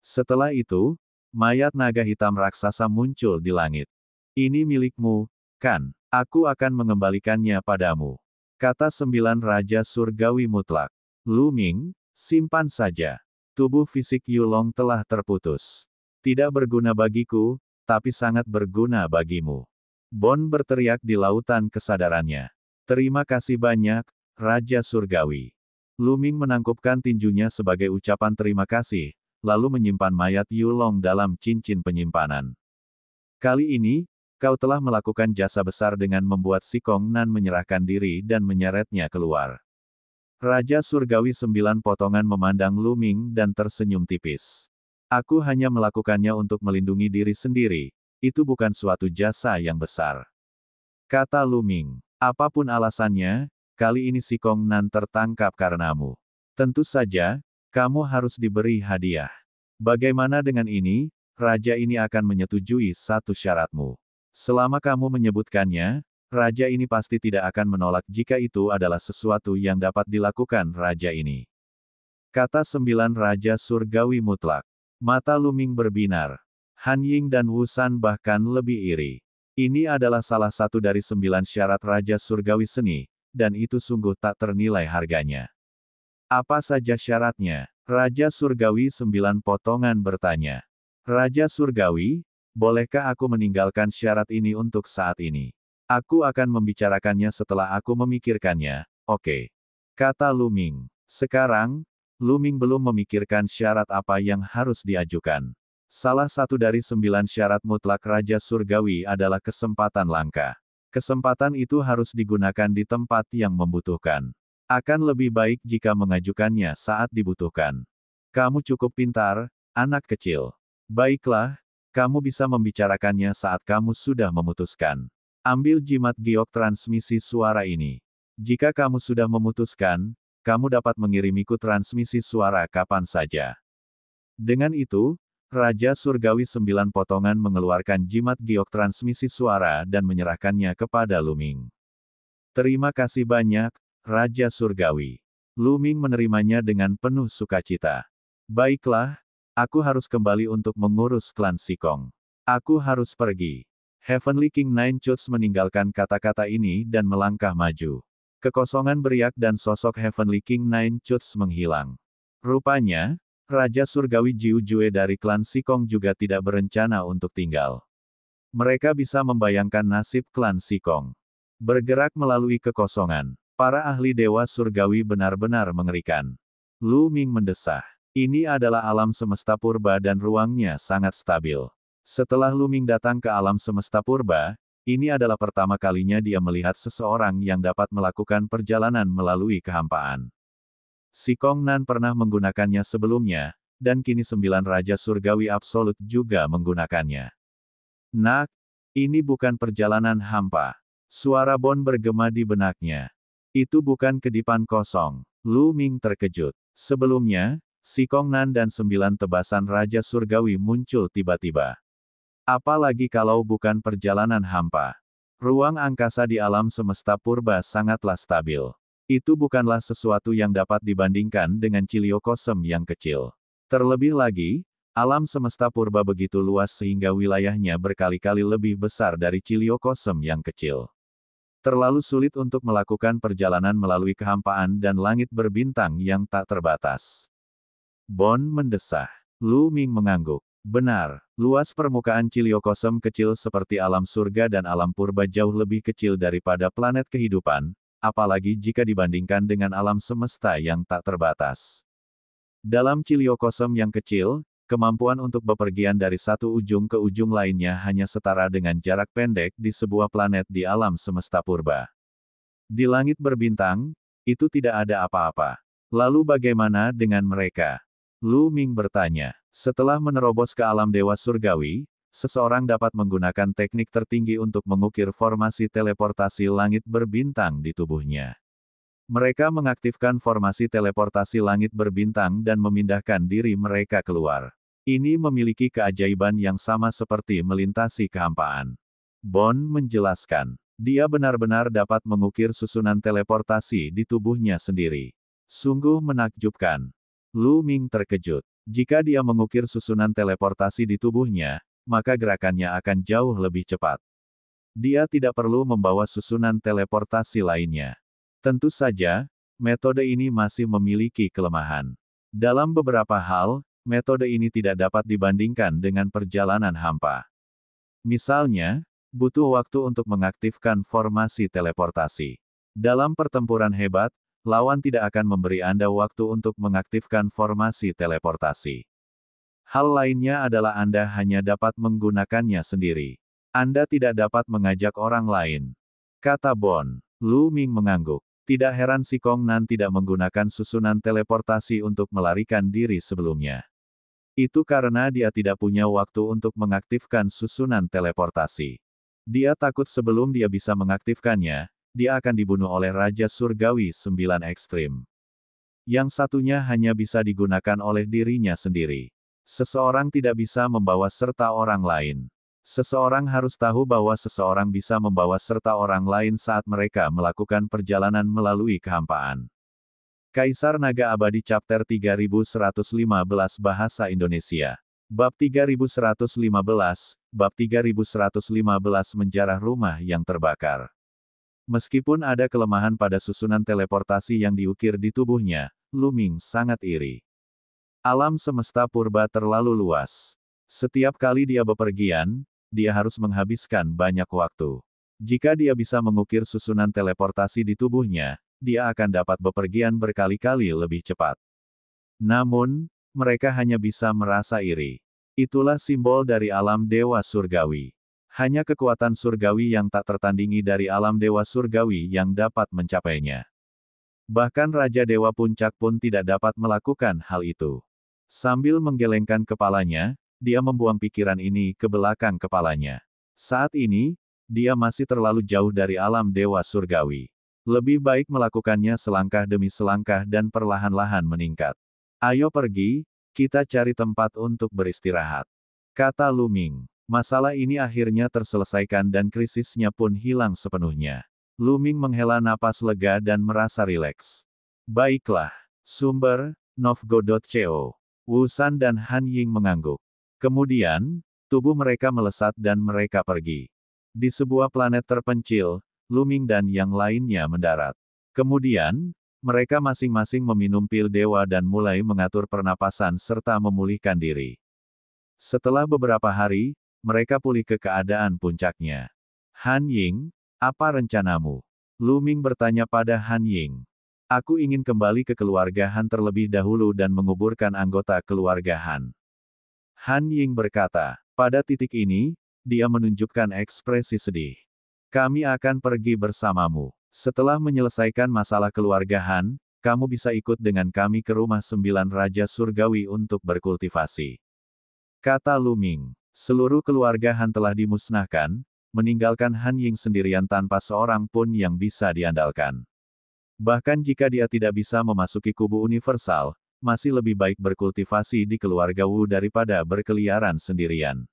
Setelah itu, mayat naga hitam raksasa muncul di langit. Ini milikmu, kan? Aku akan mengembalikannya padamu. Kata 9 Raja Surgawi Mutlak. Lu Ming, simpan saja. Tubuh fisik Yulong telah terputus. Tidak berguna bagiku, tapi sangat berguna bagimu. Bon berteriak di lautan kesadarannya. Terima kasih banyak, Raja Surgawi. Lu Ming menangkupkan tinjunya sebagai ucapan terima kasih, lalu menyimpan mayat Yulong dalam cincin penyimpanan. Kali ini, kau telah melakukan jasa besar dengan membuat Sikong Nan menyerahkan diri dan menyeretnya keluar. Raja Surgawi 9 potongan memandang Lu Ming dan tersenyum tipis. Aku hanya melakukannya untuk melindungi diri sendiri, itu bukan suatu jasa yang besar. Kata Lu Ming, apapun alasannya, kali ini Sikong Nan tertangkap karenamu. Tentu saja, kamu harus diberi hadiah. Bagaimana dengan ini? Raja ini akan menyetujui satu syaratmu. Selama kamu menyebutkannya, raja ini pasti tidak akan menolak jika itu adalah sesuatu yang dapat dilakukan raja ini. Kata 9 Raja Surgawi Mutlak. Mata Lu Ming berbinar. Han Ying dan Wu San bahkan lebih iri. Ini adalah salah satu dari 9 syarat Raja Surgawi Seni, dan itu sungguh tak ternilai harganya. Apa saja syaratnya? Raja Surgawi 9 potongan bertanya. Raja Surgawi, bolehkah aku meninggalkan syarat ini untuk saat ini? Aku akan membicarakannya setelah aku memikirkannya, oke. Kata Lu Ming. Sekarang, Lu Ming belum memikirkan syarat apa yang harus diajukan. Salah satu dari 9 syarat mutlak Raja Surgawi adalah kesempatan langka. Kesempatan itu harus digunakan di tempat yang membutuhkan. Akan lebih baik jika mengajukannya saat dibutuhkan. Kamu cukup pintar, anak kecil. Baiklah, kamu bisa membicarakannya saat kamu sudah memutuskan. Ambil jimat giok transmisi suara ini. Jika kamu sudah memutuskan, kamu dapat mengirimiku transmisi suara kapan saja. Dengan itu, Raja Surgawi 9 potongan mengeluarkan jimat giok transmisi suara dan menyerahkannya kepada Lu Ming. Terima kasih banyak, Raja Surgawi. Lu Ming menerimanya dengan penuh sukacita. Baiklah, aku harus kembali untuk mengurus klan Sikong. Aku harus pergi. Heavenly King Nine Cuts meninggalkan kata-kata ini dan melangkah maju. Kekosongan beriak dan sosok Heavenly King Nine Cuts menghilang. Rupanya, Raja Surgawi Jiu Jue dari klan Sikong juga tidak berencana untuk tinggal. Mereka bisa membayangkan nasib klan Sikong. Bergerak melalui kekosongan. Para ahli Dewa Surgawi benar-benar mengerikan. Lu Ming mendesah. Ini adalah alam semesta purba dan ruangnya sangat stabil. Setelah Lu Ming datang ke alam semesta purba, ini adalah pertama kalinya dia melihat seseorang yang dapat melakukan perjalanan melalui kehampaan. Sikong Nan pernah menggunakannya sebelumnya, dan kini 9 Raja Surgawi Absolut juga menggunakannya. Nak, ini bukan perjalanan hampa. Suara Bon bergema di benaknya. Itu bukan kedipan kosong. Lu Ming terkejut. Sebelumnya, Sikong Nan dan 9 tebasan Raja Surgawi muncul tiba-tiba. Apalagi kalau bukan perjalanan hampa. Ruang angkasa di alam semesta purba sangatlah stabil. Itu bukanlah sesuatu yang dapat dibandingkan dengan Ciliokosem yang kecil. Terlebih lagi, alam semesta purba begitu luas sehingga wilayahnya berkali-kali lebih besar dari Ciliokosem yang kecil. Terlalu sulit untuk melakukan perjalanan melalui kehampaan dan langit berbintang yang tak terbatas. Bon mendesah. Lu Ming mengangguk. Benar, luas permukaan Ciliokosem kecil seperti alam surga dan alam purba jauh lebih kecil daripada planet kehidupan, apalagi jika dibandingkan dengan alam semesta yang tak terbatas. Dalam Ciliokosem yang kecil, kemampuan untuk bepergian dari satu ujung ke ujung lainnya hanya setara dengan jarak pendek di sebuah planet di alam semesta purba. Di langit berbintang, itu tidak ada apa-apa. Lalu bagaimana dengan mereka? Lu Ming bertanya. Setelah menerobos ke alam Dewa Surgawi, seseorang dapat menggunakan teknik tertinggi untuk mengukir formasi teleportasi langit berbintang di tubuhnya. Mereka mengaktifkan formasi teleportasi langit berbintang dan memindahkan diri mereka keluar. Ini memiliki keajaiban yang sama seperti melintasi kehampaan. Bon menjelaskan, dia benar-benar dapat mengukir susunan teleportasi di tubuhnya sendiri. Sungguh menakjubkan. Lu Ming terkejut. Jika dia mengukir susunan teleportasi di tubuhnya, maka gerakannya akan jauh lebih cepat. Dia tidak perlu membawa susunan teleportasi lainnya. Tentu saja, metode ini masih memiliki kelemahan. Dalam beberapa hal, metode ini tidak dapat dibandingkan dengan perjalanan hampa. Misalnya, butuh waktu untuk mengaktifkan formasi teleportasi. Dalam pertempuran hebat, lawan tidak akan memberi Anda waktu untuk mengaktifkan formasi teleportasi. Hal lainnya adalah Anda hanya dapat menggunakannya sendiri. Anda tidak dapat mengajak orang lain. Kata Bon. Lu Ming mengangguk. Tidak heran Sikong Nan tidak menggunakan susunan teleportasi untuk melarikan diri sebelumnya. Itu karena dia tidak punya waktu untuk mengaktifkan susunan teleportasi. Dia takut sebelum dia bisa mengaktifkannya, dia akan dibunuh oleh Raja Surgawi 9 Ekstrim. Yang satunya hanya bisa digunakan oleh dirinya sendiri. Seseorang tidak bisa membawa serta orang lain. Seseorang harus tahu bahwa seseorang bisa membawa serta orang lain saat mereka melakukan perjalanan melalui kehampaan. Kaisar Naga Abadi Chapter 3115 Bahasa Indonesia. Bab 3115, Bab 3115 Menjarah Rumah yang Terbakar. Meskipun ada kelemahan pada susunan teleportasi yang diukir di tubuhnya, Lu Ming sangat iri. Alam semesta purba terlalu luas. Setiap kali dia bepergian, dia harus menghabiskan banyak waktu. Jika dia bisa mengukir susunan teleportasi di tubuhnya, dia akan dapat bepergian berkali-kali lebih cepat. Namun, mereka hanya bisa merasa iri. Itulah simbol dari alam Dewa Surgawi. Hanya kekuatan surgawi yang tak tertandingi dari alam Dewa Surgawi yang dapat mencapainya. Bahkan Raja Dewa Puncak pun tidak dapat melakukan hal itu. Sambil menggelengkan kepalanya, dia membuang pikiran ini ke belakang kepalanya. Saat ini, dia masih terlalu jauh dari alam Dewa Surgawi. Lebih baik melakukannya selangkah demi selangkah dan perlahan-lahan meningkat. Ayo pergi, kita cari tempat untuk beristirahat. Kata Lu Ming. Masalah ini akhirnya terselesaikan dan krisisnya pun hilang sepenuhnya. Lu Ming menghela napas lega dan merasa rileks. Baiklah. Sumber, Novgo.co. Wu San dan Han Ying mengangguk. Kemudian, tubuh mereka melesat dan mereka pergi. Di sebuah planet terpencil, Luming dan yang lainnya mendarat. Kemudian, mereka masing-masing meminum pil dewa dan mulai mengatur pernapasan serta memulihkan diri. Setelah beberapa hari, mereka pulih ke keadaan puncaknya. Han Ying, apa rencanamu? Luming bertanya pada Han Ying. Aku ingin kembali ke keluarga Han terlebih dahulu dan menguburkan anggota keluarga Han. Han Ying berkata, pada titik ini, dia menunjukkan ekspresi sedih. Kami akan pergi bersamamu. Setelah menyelesaikan masalah keluarga Han, kamu bisa ikut dengan kami ke rumah 9 Raja Surgawi untuk berkultivasi. Kata Luming. Seluruh keluarga Han telah dimusnahkan, meninggalkan Han Ying sendirian tanpa seorang pun yang bisa diandalkan. Bahkan jika dia tidak bisa memasuki kubu universal, masih lebih baik berkultivasi di keluarga Wu daripada berkeliaran sendirian.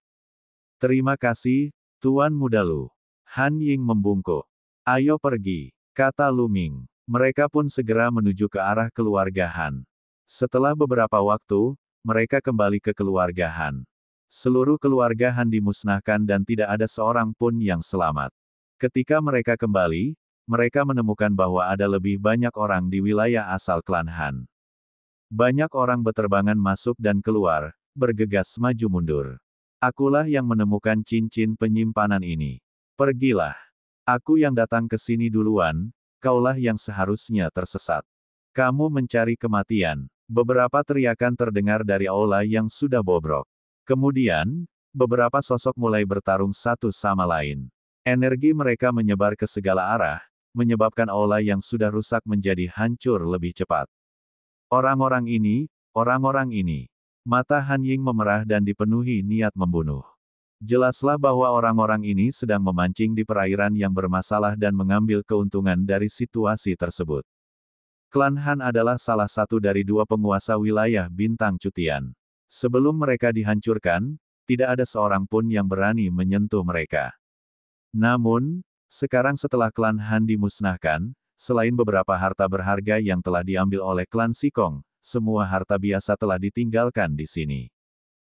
Terima kasih, Tuan Muda Lu. Han Ying membungkuk. Ayo pergi, kata Luming. Mereka pun segera menuju ke arah keluarga Han. Setelah beberapa waktu, mereka kembali ke keluarga Han. Seluruh keluarga Han dimusnahkan dan tidak ada seorang pun yang selamat. Ketika mereka kembali, mereka menemukan bahwa ada lebih banyak orang di wilayah asal klan Han. Banyak orang beterbangan masuk dan keluar, bergegas maju mundur. Akulah yang menemukan cincin penyimpanan ini. Pergilah. Aku yang datang ke sini duluan, kaulah yang seharusnya tersesat. Kamu mencari kematian. Beberapa teriakan terdengar dari aula yang sudah bobrok. Kemudian, beberapa sosok mulai bertarung satu sama lain. Energi mereka menyebar ke segala arah, menyebabkan aula yang sudah rusak menjadi hancur lebih cepat. Orang-orang ini. Mata Han Ying memerah dan dipenuhi niat membunuh. Jelaslah bahwa orang-orang ini sedang memancing di perairan yang bermasalah dan mengambil keuntungan dari situasi tersebut. Klan Han adalah salah satu dari 2 penguasa wilayah bintang cutian. Sebelum mereka dihancurkan, tidak ada seorang pun yang berani menyentuh mereka. Namun, sekarang setelah klan Han dimusnahkan, selain beberapa harta berharga yang telah diambil oleh klan Sikong, semua harta biasa telah ditinggalkan di sini.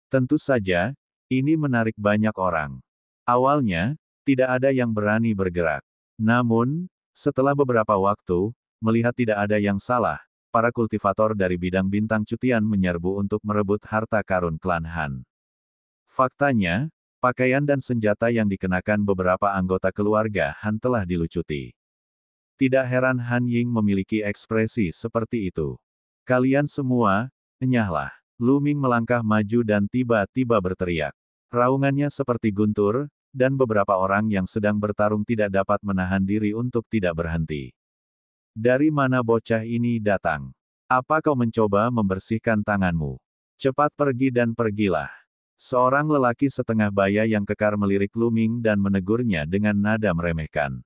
Tentu saja, ini menarik banyak orang. Awalnya, tidak ada yang berani bergerak. Namun, setelah beberapa waktu, melihat tidak ada yang salah, para kultivator dari bidang bintang cutian menyerbu untuk merebut harta karun klan Han. Faktanya, pakaian dan senjata yang dikenakan beberapa anggota keluarga Han telah dilucuti. Tidak heran Han Ying memiliki ekspresi seperti itu. Kalian semua, enyahlah. Luming melangkah maju dan tiba-tiba berteriak. Raungannya seperti guntur, dan beberapa orang yang sedang bertarung tidak dapat menahan diri untuk tidak berhenti. Dari mana bocah ini datang? Apa kau mencoba membersihkan tanganmu? Cepat pergi dan pergilah. Seorang lelaki setengah baya yang kekar melirik Luming dan menegurnya dengan nada meremehkan.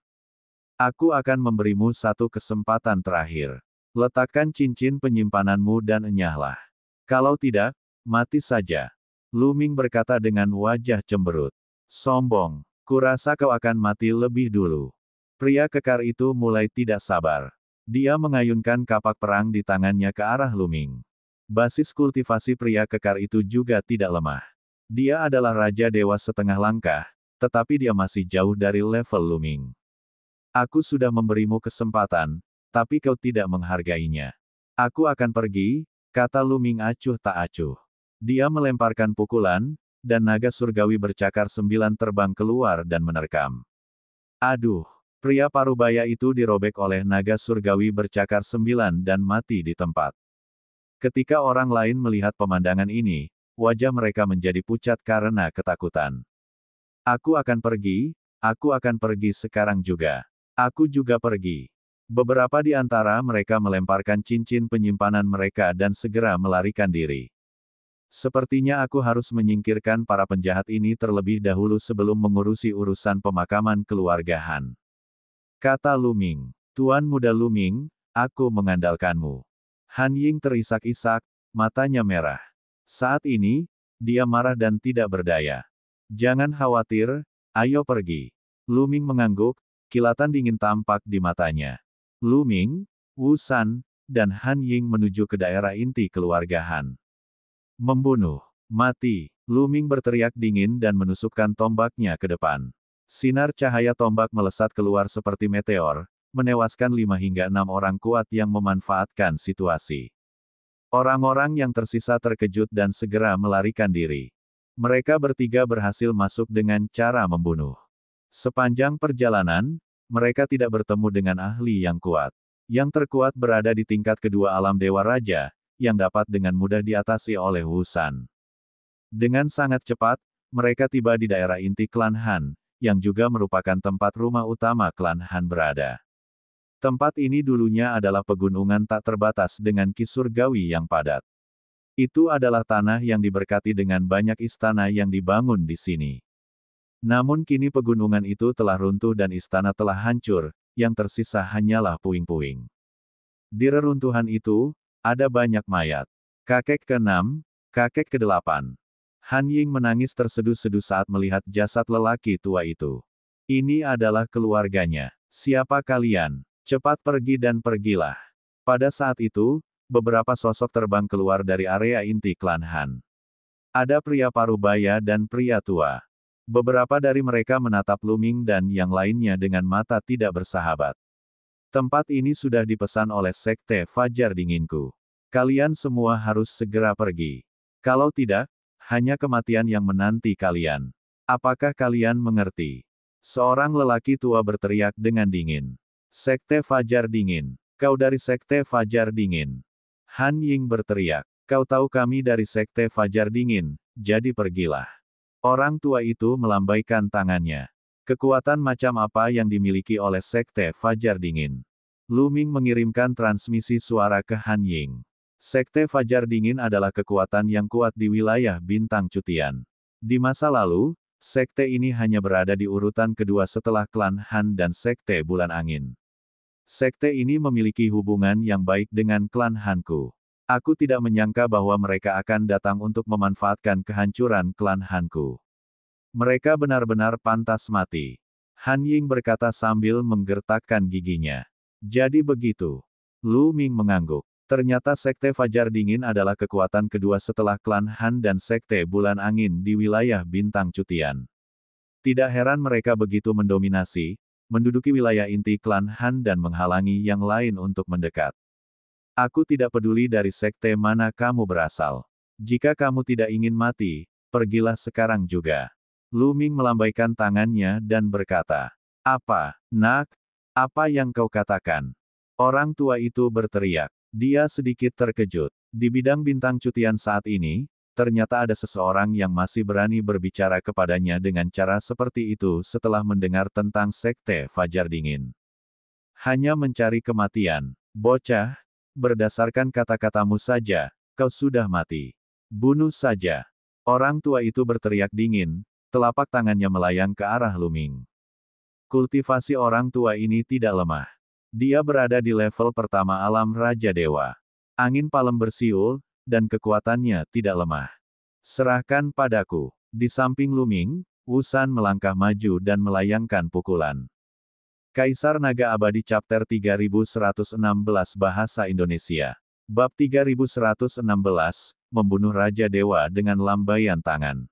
Aku akan memberimu satu kesempatan terakhir. Letakkan cincin penyimpananmu dan enyahlah. Kalau tidak, mati saja. Luming berkata dengan wajah cemberut. Sombong. Kurasa kau akan mati lebih dulu. Pria kekar itu mulai tidak sabar. Dia mengayunkan kapak perang di tangannya ke arah Luming. Basis kultivasi pria kekar itu juga tidak lemah. Dia adalah Raja Dewa setengah langkah, tetapi dia masih jauh dari level Luming. Aku sudah memberimu kesempatan, tapi kau tidak menghargainya. Aku akan pergi, kata Luming acuh tak acuh. Dia melemparkan pukulan, dan naga surgawi bercakar 9 terbang keluar dan menerkam. Aduh, pria parubaya itu dirobek oleh naga surgawi bercakar 9 dan mati di tempat. Ketika orang lain melihat pemandangan ini, wajah mereka menjadi pucat karena ketakutan. Aku akan pergi sekarang juga. Aku juga pergi. Beberapa di antara mereka melemparkan cincin penyimpanan mereka dan segera melarikan diri. Sepertinya aku harus menyingkirkan para penjahat ini terlebih dahulu sebelum mengurusi urusan pemakaman keluarga Han. Kata Luming. Tuan Muda Luming, aku mengandalkanmu. Han Ying terisak-isak, matanya merah. Saat ini, dia marah dan tidak berdaya. Jangan khawatir, ayo pergi. Luming mengangguk, kilatan dingin tampak di matanya. Luming, Wu San, dan Han Ying menuju ke daerah inti keluarga Han. Membunuh, mati, Luming berteriak dingin dan menusukkan tombaknya ke depan. Sinar cahaya tombak melesat keluar seperti meteor, menewaskan 5 hingga 6 orang kuat yang memanfaatkan situasi. Orang-orang yang tersisa terkejut dan segera melarikan diri. Mereka bertiga berhasil masuk dengan cara membunuh. Sepanjang perjalanan, mereka tidak bertemu dengan ahli yang kuat. Yang terkuat berada di tingkat kedua alam Dewa Raja, yang dapat dengan mudah diatasi oleh Wu San. Dengan sangat cepat, mereka tiba di daerah inti klan Han, yang juga merupakan tempat rumah utama klan Han berada. Tempat ini dulunya adalah pegunungan tak terbatas dengan ki surgawi yang padat. Itu adalah tanah yang diberkati dengan banyak istana yang dibangun di sini. Namun kini pegunungan itu telah runtuh dan istana telah hancur, yang tersisa hanyalah puing-puing. Di reruntuhan itu, ada banyak mayat. Kakek ke-6, kakek ke-8. Han Ying menangis terseduh-seduh saat melihat jasad lelaki tua itu. Ini adalah keluarganya. Siapa kalian? Cepat pergi dan pergilah. Pada saat itu, beberapa sosok terbang keluar dari area inti klan Han. Ada pria parubaya dan pria tua. Beberapa dari mereka menatap Lu Ming dan yang lainnya dengan mata tidak bersahabat. Tempat ini sudah dipesan oleh Sekte Fajar Dinginku. Kalian semua harus segera pergi. Kalau tidak, hanya kematian yang menanti kalian. Apakah kalian mengerti? Seorang lelaki tua berteriak dengan dingin. Sekte Fajar Dingin. Kau dari Sekte Fajar Dingin. Han Ying berteriak. Kau tahu kami dari Sekte Fajar Dingin, jadi pergilah. Orang tua itu melambaikan tangannya. Kekuatan macam apa yang dimiliki oleh Sekte Fajar Dingin? Lu Ming mengirimkan transmisi suara ke Han Ying. Sekte Fajar Dingin adalah kekuatan yang kuat di wilayah Bintang Cutian. Di masa lalu, sekte ini hanya berada di urutan kedua setelah klan Han dan Sekte Bulan Angin. Sekte ini memiliki hubungan yang baik dengan klan Hanku. Aku tidak menyangka bahwa mereka akan datang untuk memanfaatkan kehancuran klan Hanku. Mereka benar-benar pantas mati. Han Ying berkata sambil menggertakkan giginya. Jadi begitu. Lu Ming mengangguk. Ternyata Sekte Fajar Dingin adalah kekuatan kedua setelah klan Han dan Sekte Bulan Angin di wilayah Bintang Cutian. Tidak heran mereka begitu mendominasi, menduduki wilayah inti klan Han dan menghalangi yang lain untuk mendekat. Aku tidak peduli dari sekte mana kamu berasal. Jika kamu tidak ingin mati, pergilah sekarang juga. Lu Ming melambaikan tangannya dan berkata, "Apa, nak? Apa yang kau katakan?" Orang tua itu berteriak. Dia sedikit terkejut. Di bidang Bintang Cutian saat ini, ternyata ada seseorang yang masih berani berbicara kepadanya dengan cara seperti itu setelah mendengar tentang Sekte Fajar Dingin. Hanya mencari kematian. Bocah, berdasarkan kata-katamu saja, kau sudah mati. Bunuh saja. Orang tua itu berteriak dingin, telapak tangannya melayang ke arah Lu Ming. Kultivasi orang tua ini tidak lemah. Dia berada di level pertama alam Raja Dewa. Angin palem bersiul, dan kekuatannya tidak lemah. Serahkan padaku. Di samping Lu Ming, Wu San melangkah maju dan melayangkan pukulan. Kaisar Naga Abadi Chapter 3116 Bahasa Indonesia. Bab 3116, Membunuh Raja Dewa dengan lambaian tangan.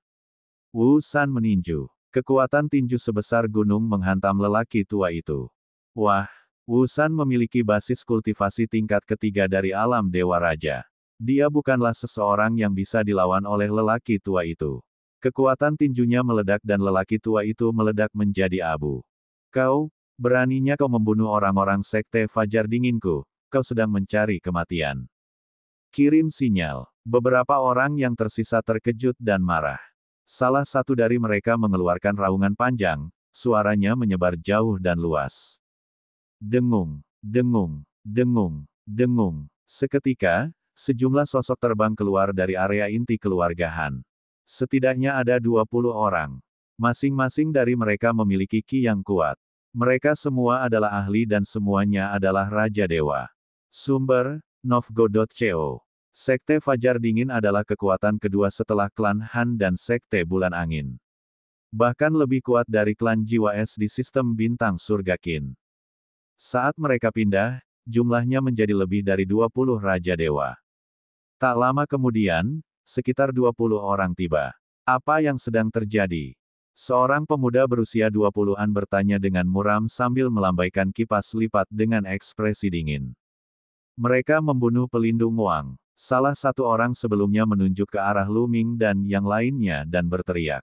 Wu San meninju. Kekuatan tinju sebesar gunung menghantam lelaki tua itu. Wah! Wu San memiliki basis kultivasi tingkat ketiga dari alam Dewa Raja. Dia bukanlah seseorang yang bisa dilawan oleh lelaki tua itu. Kekuatan tinjunya meledak dan lelaki tua itu meledak menjadi abu. Kau, beraninya kau membunuh orang-orang Sekte Fajar Dinginku, kau sedang mencari kematian. Kirim sinyal. Beberapa orang yang tersisa terkejut dan marah. Salah satu dari mereka mengeluarkan raungan panjang, suaranya menyebar jauh dan luas. Dengung, dengung, dengung, dengung. Seketika, sejumlah sosok terbang keluar dari area inti keluarga Han. Setidaknya ada 20 orang. Masing-masing dari mereka memiliki ki yang kuat. Mereka semua adalah ahli dan semuanya adalah Raja Dewa. Sumber, Novgo.co. Sekte Fajar Dingin adalah kekuatan kedua setelah klan Han dan Sekte Bulan Angin. Bahkan lebih kuat dari klan Jiwa Es di sistem bintang surga Qin. Saat mereka pindah, jumlahnya menjadi lebih dari 20 Raja Dewa. Tak lama kemudian, sekitar 20 orang tiba. Apa yang sedang terjadi? Seorang pemuda berusia 20-an bertanya dengan muram sambil melambaikan kipas lipat dengan ekspresi dingin. Mereka membunuh pelindung Wang. Salah satu orang sebelumnya menunjuk ke arah Lu Ming dan yang lainnya dan berteriak.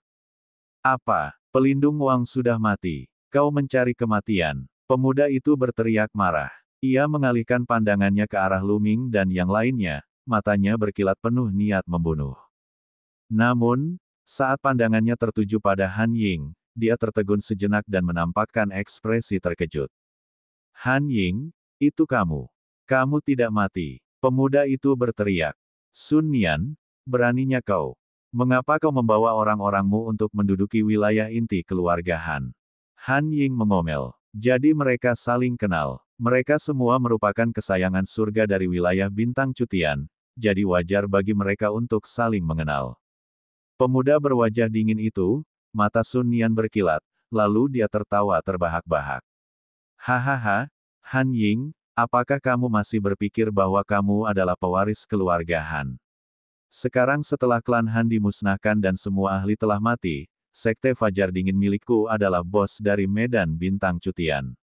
Apa? Pelindung Wang sudah mati. Kau mencari kematian. Pemuda itu berteriak marah. Ia mengalihkan pandangannya ke arah Lu Ming dan yang lainnya, matanya berkilat penuh niat membunuh. Namun, saat pandangannya tertuju pada Han Ying, dia tertegun sejenak dan menampakkan ekspresi terkejut. Han Ying, itu kamu. Kamu tidak mati. Pemuda itu berteriak. Sun Nian, beraninya kau. Mengapa kau membawa orang-orangmu untuk menduduki wilayah inti keluarga Han? Han Ying mengomel. Jadi mereka saling kenal. Mereka semua merupakan kesayangan surga dari wilayah bintang cutian, jadi wajar bagi mereka untuk saling mengenal. Pemuda berwajah dingin itu, mata Sun Nian berkilat, lalu dia tertawa terbahak-bahak. Hahaha, Han Ying, apakah kamu masih berpikir bahwa kamu adalah pewaris keluarga Han? Sekarang setelah klan Han dimusnahkan dan semua ahli telah mati, Sekte Fajar Dingin milikku adalah bos dari medan bintang cutian.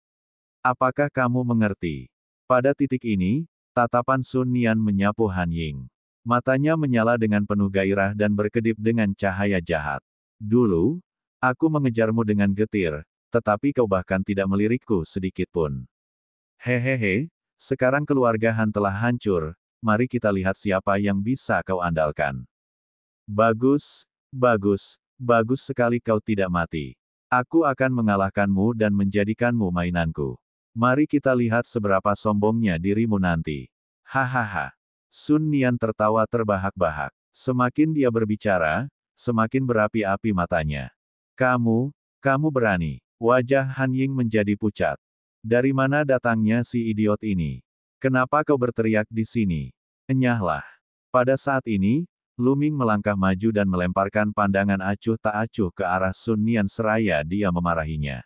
Apakah kamu mengerti? Pada titik ini, tatapan Sun Nian menyapu Han Ying. Matanya menyala dengan penuh gairah dan berkedip dengan cahaya jahat. Dulu, aku mengejarmu dengan getir, tetapi kau bahkan tidak melirikku sedikitpun. Hehehe, sekarang keluarga Han telah hancur, mari kita lihat siapa yang bisa kau andalkan. Bagus, bagus, bagus sekali kau tidak mati. Aku akan mengalahkanmu dan menjadikanmu mainanku. Mari kita lihat seberapa sombongnya dirimu nanti. Hahaha. Sun Nian tertawa terbahak-bahak. Semakin dia berbicara, semakin berapi-api matanya. Kamu berani. Wajah Han Ying menjadi pucat. Dari mana datangnya si idiot ini? Kenapa kau berteriak di sini? Enyahlah. Pada saat ini, Lu Ming melangkah maju dan melemparkan pandangan acuh tak acuh ke arah Sun Nian seraya dia memarahinya.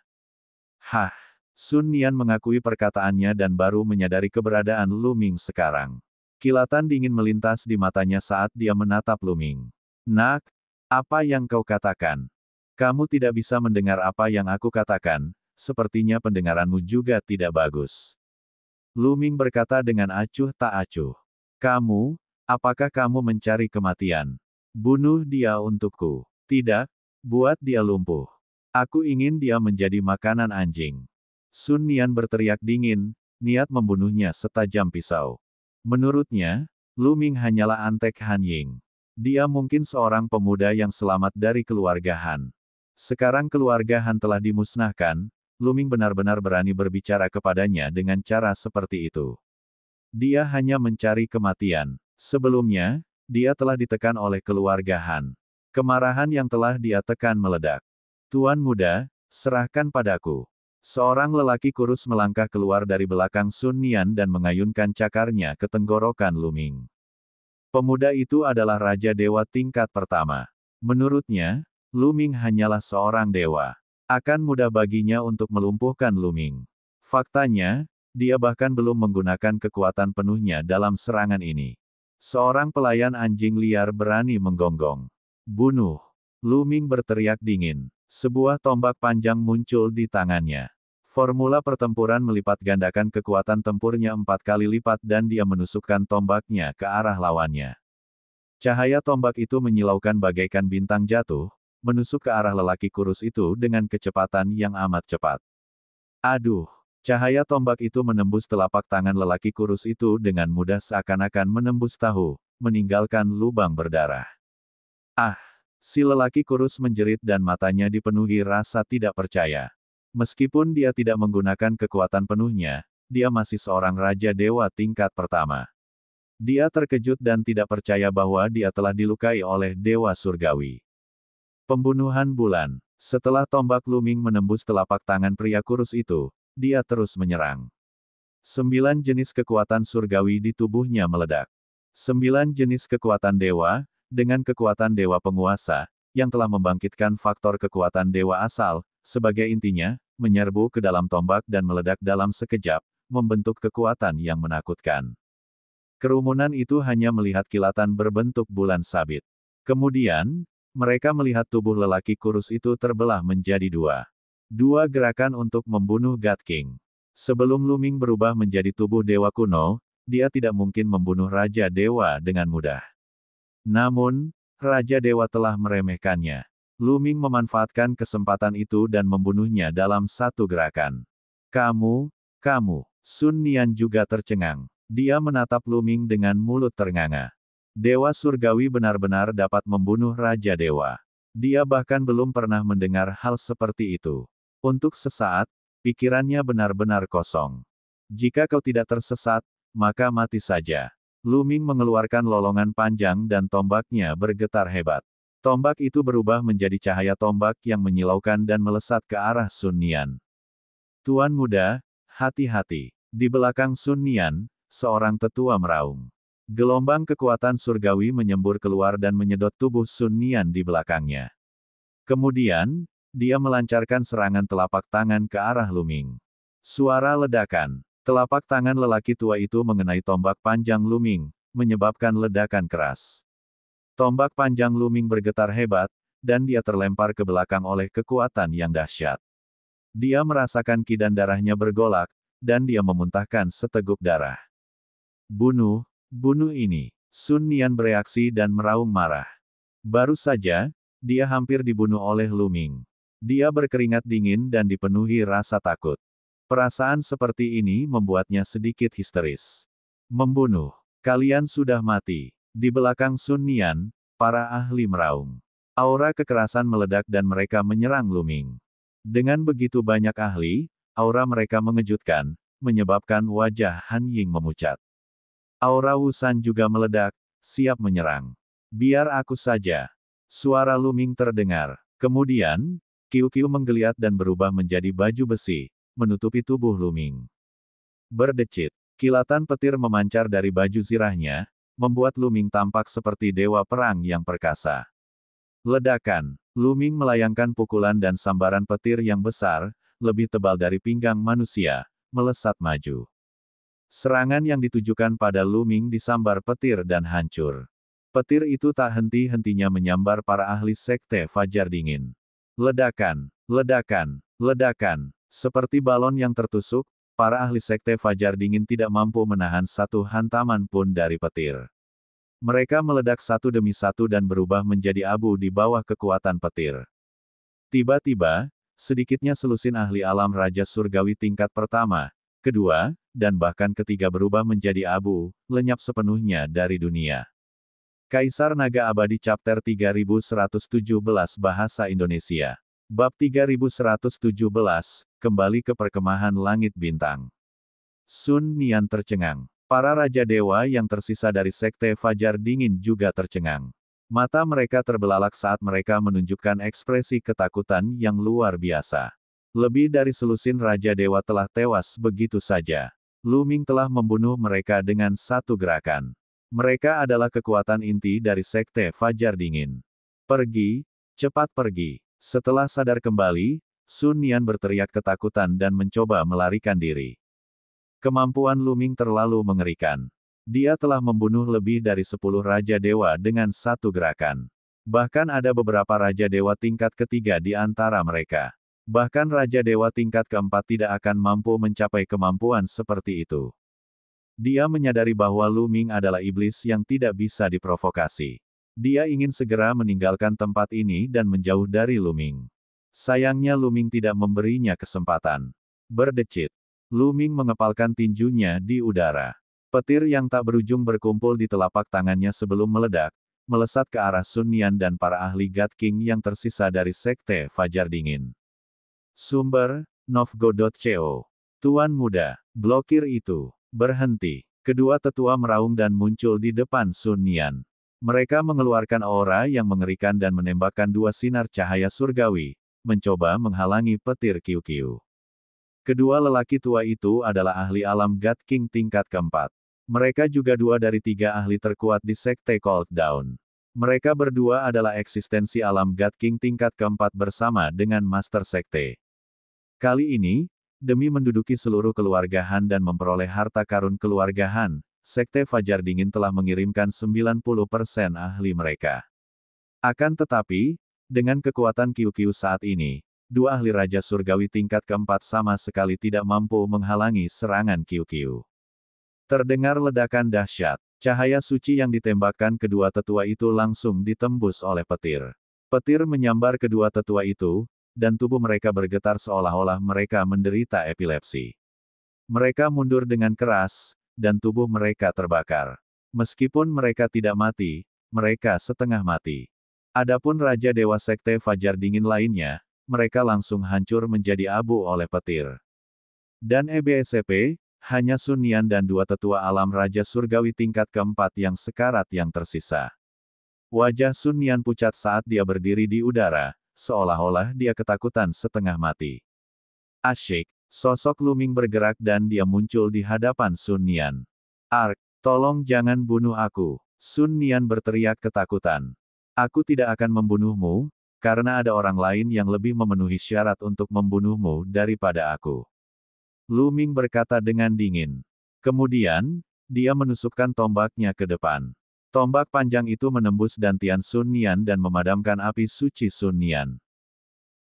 Hah! Sun Nian mengakui perkataannya dan baru menyadari keberadaan Lu Ming sekarang. Kilatan dingin melintas di matanya saat dia menatap Lu Ming. Nak, apa yang kau katakan? Kamu tidak bisa mendengar apa yang aku katakan, sepertinya pendengaranmu juga tidak bagus. Lu Ming berkata dengan acuh tak acuh. Apakah kamu mencari kematian? Bunuh dia untukku. Tidak, buat dia lumpuh. Aku ingin dia menjadi makanan anjing. Sun Nian berteriak dingin, niat membunuhnya setajam pisau. Menurutnya, Lu Ming hanyalah antek Han Ying. Dia mungkin seorang pemuda yang selamat dari keluarga Han. Sekarang keluarga Han telah dimusnahkan, Lu Ming benar-benar berani berbicara kepadanya dengan cara seperti itu. Dia hanya mencari kematian. Sebelumnya, dia telah ditekan oleh keluarga Han. Kemarahan yang telah dia tekan meledak. Tuan muda, serahkan padaku. Seorang lelaki kurus melangkah keluar dari belakang Sun Nian dan mengayunkan cakarnya ke tenggorokan Lu Ming. Pemuda itu adalah Raja Dewa tingkat pertama. Menurutnya, Lu Ming hanyalah seorang dewa. Akan mudah baginya untuk melumpuhkan Lu Ming. Faktanya, dia bahkan belum menggunakan kekuatan penuhnya dalam serangan ini. Seorang pelayan anjing liar berani menggonggong. Bunuh! Lu Ming berteriak dingin. Sebuah tombak panjang muncul di tangannya. Formula pertempuran melipat gandakan kekuatan tempurnya 4 kali lipat dan dia menusukkan tombaknya ke arah lawannya. Cahaya tombak itu menyilaukan bagaikan bintang jatuh, menusuk ke arah lelaki kurus itu dengan kecepatan yang amat cepat. Aduh! Cahaya tombak itu menembus telapak tangan lelaki kurus itu dengan mudah seakan-akan menembus tahu, meninggalkan lubang berdarah. Ah! Si lelaki kurus menjerit dan matanya dipenuhi rasa tidak percaya. Meskipun dia tidak menggunakan kekuatan penuhnya, dia masih seorang Raja Dewa tingkat pertama. Dia terkejut dan tidak percaya bahwa dia telah dilukai oleh Dewa Surgawi. Pembunuhan bulan. Setelah tombak Lu Ming menembus telapak tangan pria kurus itu, dia terus menyerang. 9 jenis kekuatan surgawi di tubuhnya meledak. 9 jenis kekuatan dewa, dengan kekuatan dewa penguasa, yang telah membangkitkan faktor kekuatan dewa asal, sebagai intinya, menyerbu ke dalam tombak dan meledak dalam sekejap, membentuk kekuatan yang menakutkan. Kerumunan itu hanya melihat kilatan berbentuk bulan sabit. Kemudian, mereka melihat tubuh lelaki kurus itu terbelah menjadi dua. Dua gerakan untuk membunuh God King. Sebelum Luming berubah menjadi tubuh dewa kuno, dia tidak mungkin membunuh Raja Dewa dengan mudah. Namun, Raja Dewa telah meremehkannya. Luming memanfaatkan kesempatan itu dan membunuhnya dalam satu gerakan. Kamu, Sun Nian juga tercengang. Dia menatap Luming dengan mulut ternganga. Dewa surgawi benar-benar dapat membunuh Raja Dewa. Dia bahkan belum pernah mendengar hal seperti itu. Untuk sesaat, pikirannya benar-benar kosong. Jika kau tidak tersesat, maka mati saja. Luming mengeluarkan lolongan panjang dan tombaknya bergetar hebat. Tombak itu berubah menjadi cahaya tombak yang menyilaukan dan melesat ke arah Sun Nian. Tuan muda, hati-hati. Di belakang Sun Nian, seorang tetua meraung. Gelombang kekuatan surgawi menyembur keluar dan menyedot tubuh Sun Nian di belakangnya. Kemudian, dia melancarkan serangan telapak tangan ke arah Luming. Suara ledakan. Telapak tangan lelaki tua itu mengenai tombak panjang Luming, menyebabkan ledakan keras. Tombak panjang Luming bergetar hebat, dan dia terlempar ke belakang oleh kekuatan yang dahsyat. Dia merasakan kidan darahnya bergolak, dan dia memuntahkan seteguk darah. Bunuh ini. Sun Nian bereaksi dan meraung marah. Baru saja, dia hampir dibunuh oleh Luming. Dia berkeringat dingin dan dipenuhi rasa takut. Perasaan seperti ini membuatnya sedikit histeris. Membunuh. Kalian sudah mati. Di belakang Sun Nian, para ahli meraung. Aura kekerasan meledak dan mereka menyerang Luming. Dengan begitu banyak ahli, aura mereka mengejutkan, menyebabkan wajah Han Ying memucat. Aura Wusan juga meledak, siap menyerang. Biar aku saja. Suara Luming terdengar. Kemudian, Qiu menggeliat dan berubah menjadi baju besi, menutupi tubuh Luming. Berdecit. Kilatan petir memancar dari baju zirahnya, membuat Luming tampak seperti dewa perang yang perkasa. Ledakan. Luming melayangkan pukulan dan sambaran petir yang besar, lebih tebal dari pinggang manusia, melesat maju. Serangan yang ditujukan pada Luming disambar petir dan hancur. Petir itu tak henti-hentinya menyambar para ahli sekte Fajar Dingin. Ledakan. Seperti balon yang tertusuk, para ahli sekte Fajar Dingin tidak mampu menahan satu hantaman pun dari petir. Mereka meledak satu demi satu dan berubah menjadi abu di bawah kekuatan petir. Tiba-tiba, sedikitnya selusin ahli alam Raja Surgawi tingkat pertama, kedua, dan bahkan ketiga berubah menjadi abu, lenyap sepenuhnya dari dunia. Kaisar Naga Abadi Chapter 3117 Bahasa Indonesia. Bab 3117, kembali ke perkemahan langit bintang. Sun Nian tercengang. Para Raja Dewa yang tersisa dari Sekte Fajar Dingin juga tercengang. Mata mereka terbelalak saat mereka menunjukkan ekspresi ketakutan yang luar biasa. Lebih dari selusin Raja Dewa telah tewas begitu saja. Luming telah membunuh mereka dengan satu gerakan. Mereka adalah kekuatan inti dari Sekte Fajar Dingin. Pergi, cepat pergi. Setelah sadar kembali, Sun Nian berteriak ketakutan dan mencoba melarikan diri. Kemampuan Luming terlalu mengerikan. Dia telah membunuh lebih dari 10 Raja Dewa dengan satu gerakan. Bahkan ada beberapa Raja Dewa tingkat ketiga di antara mereka. Bahkan Raja Dewa tingkat keempat tidak akan mampu mencapai kemampuan seperti itu. Dia menyadari bahwa Luming adalah iblis yang tidak bisa diprovokasi. Dia ingin segera meninggalkan tempat ini dan menjauh dari Luming. Sayangnya Luming tidak memberinya kesempatan. Berdecit. Luming mengepalkan tinjunya di udara. Petir yang tak berujung berkumpul di telapak tangannya sebelum meledak, melesat ke arah Sun Nian dan para ahli God King yang tersisa dari Sekte Fajar Dingin. Sumber, Novgo.co. Tuan muda, blokir itu. Berhenti. Kedua tetua meraung dan muncul di depan Sun Nian. Mereka mengeluarkan aura yang mengerikan dan menembakkan dua sinar cahaya surgawi, mencoba menghalangi petir Qiu. Kedua lelaki tua itu adalah ahli alam God King tingkat keempat. Mereka juga dua dari tiga ahli terkuat di Sekte Cold Dawn. Mereka berdua adalah eksistensi alam God King tingkat keempat bersama dengan Master Sekte. Kali ini, demi menduduki seluruh keluarga Han dan memperoleh harta karun keluarga Han, Sekte Fajar Dingin telah mengirimkan 90% ahli mereka. Akan tetapi, dengan kekuatan QQ saat ini, dua ahli Raja Surgawi tingkat keempat sama sekali tidak mampu menghalangi serangan QQ. Terdengar ledakan dahsyat. Cahaya suci yang ditembakkan kedua tetua itu langsung ditembus oleh petir. Petir menyambar kedua tetua itu, dan tubuh mereka bergetar seolah-olah mereka menderita epilepsi. Mereka mundur dengan keras, dan tubuh mereka terbakar. Meskipun mereka tidak mati, mereka setengah mati. Adapun Raja Dewa Sekte Fajar Dingin lainnya, mereka langsung hancur menjadi abu oleh petir. Dan EBSCP, hanya Sun Nian dan dua tetua alam Raja Surgawi tingkat keempat yang sekarat yang tersisa. Wajah Sun Nian pucat saat dia berdiri di udara, seolah-olah dia ketakutan setengah mati. Asyik, sosok Luming bergerak dan dia muncul di hadapan Sun Nian. Ark, tolong jangan bunuh aku. Sun Nian berteriak ketakutan. Aku tidak akan membunuhmu, karena ada orang lain yang lebih memenuhi syarat untuk membunuhmu daripada aku. Luming berkata dengan dingin. Kemudian, dia menusukkan tombaknya ke depan. Tombak panjang itu menembus dantian Sun Nian dan memadamkan api suci Sun Nian.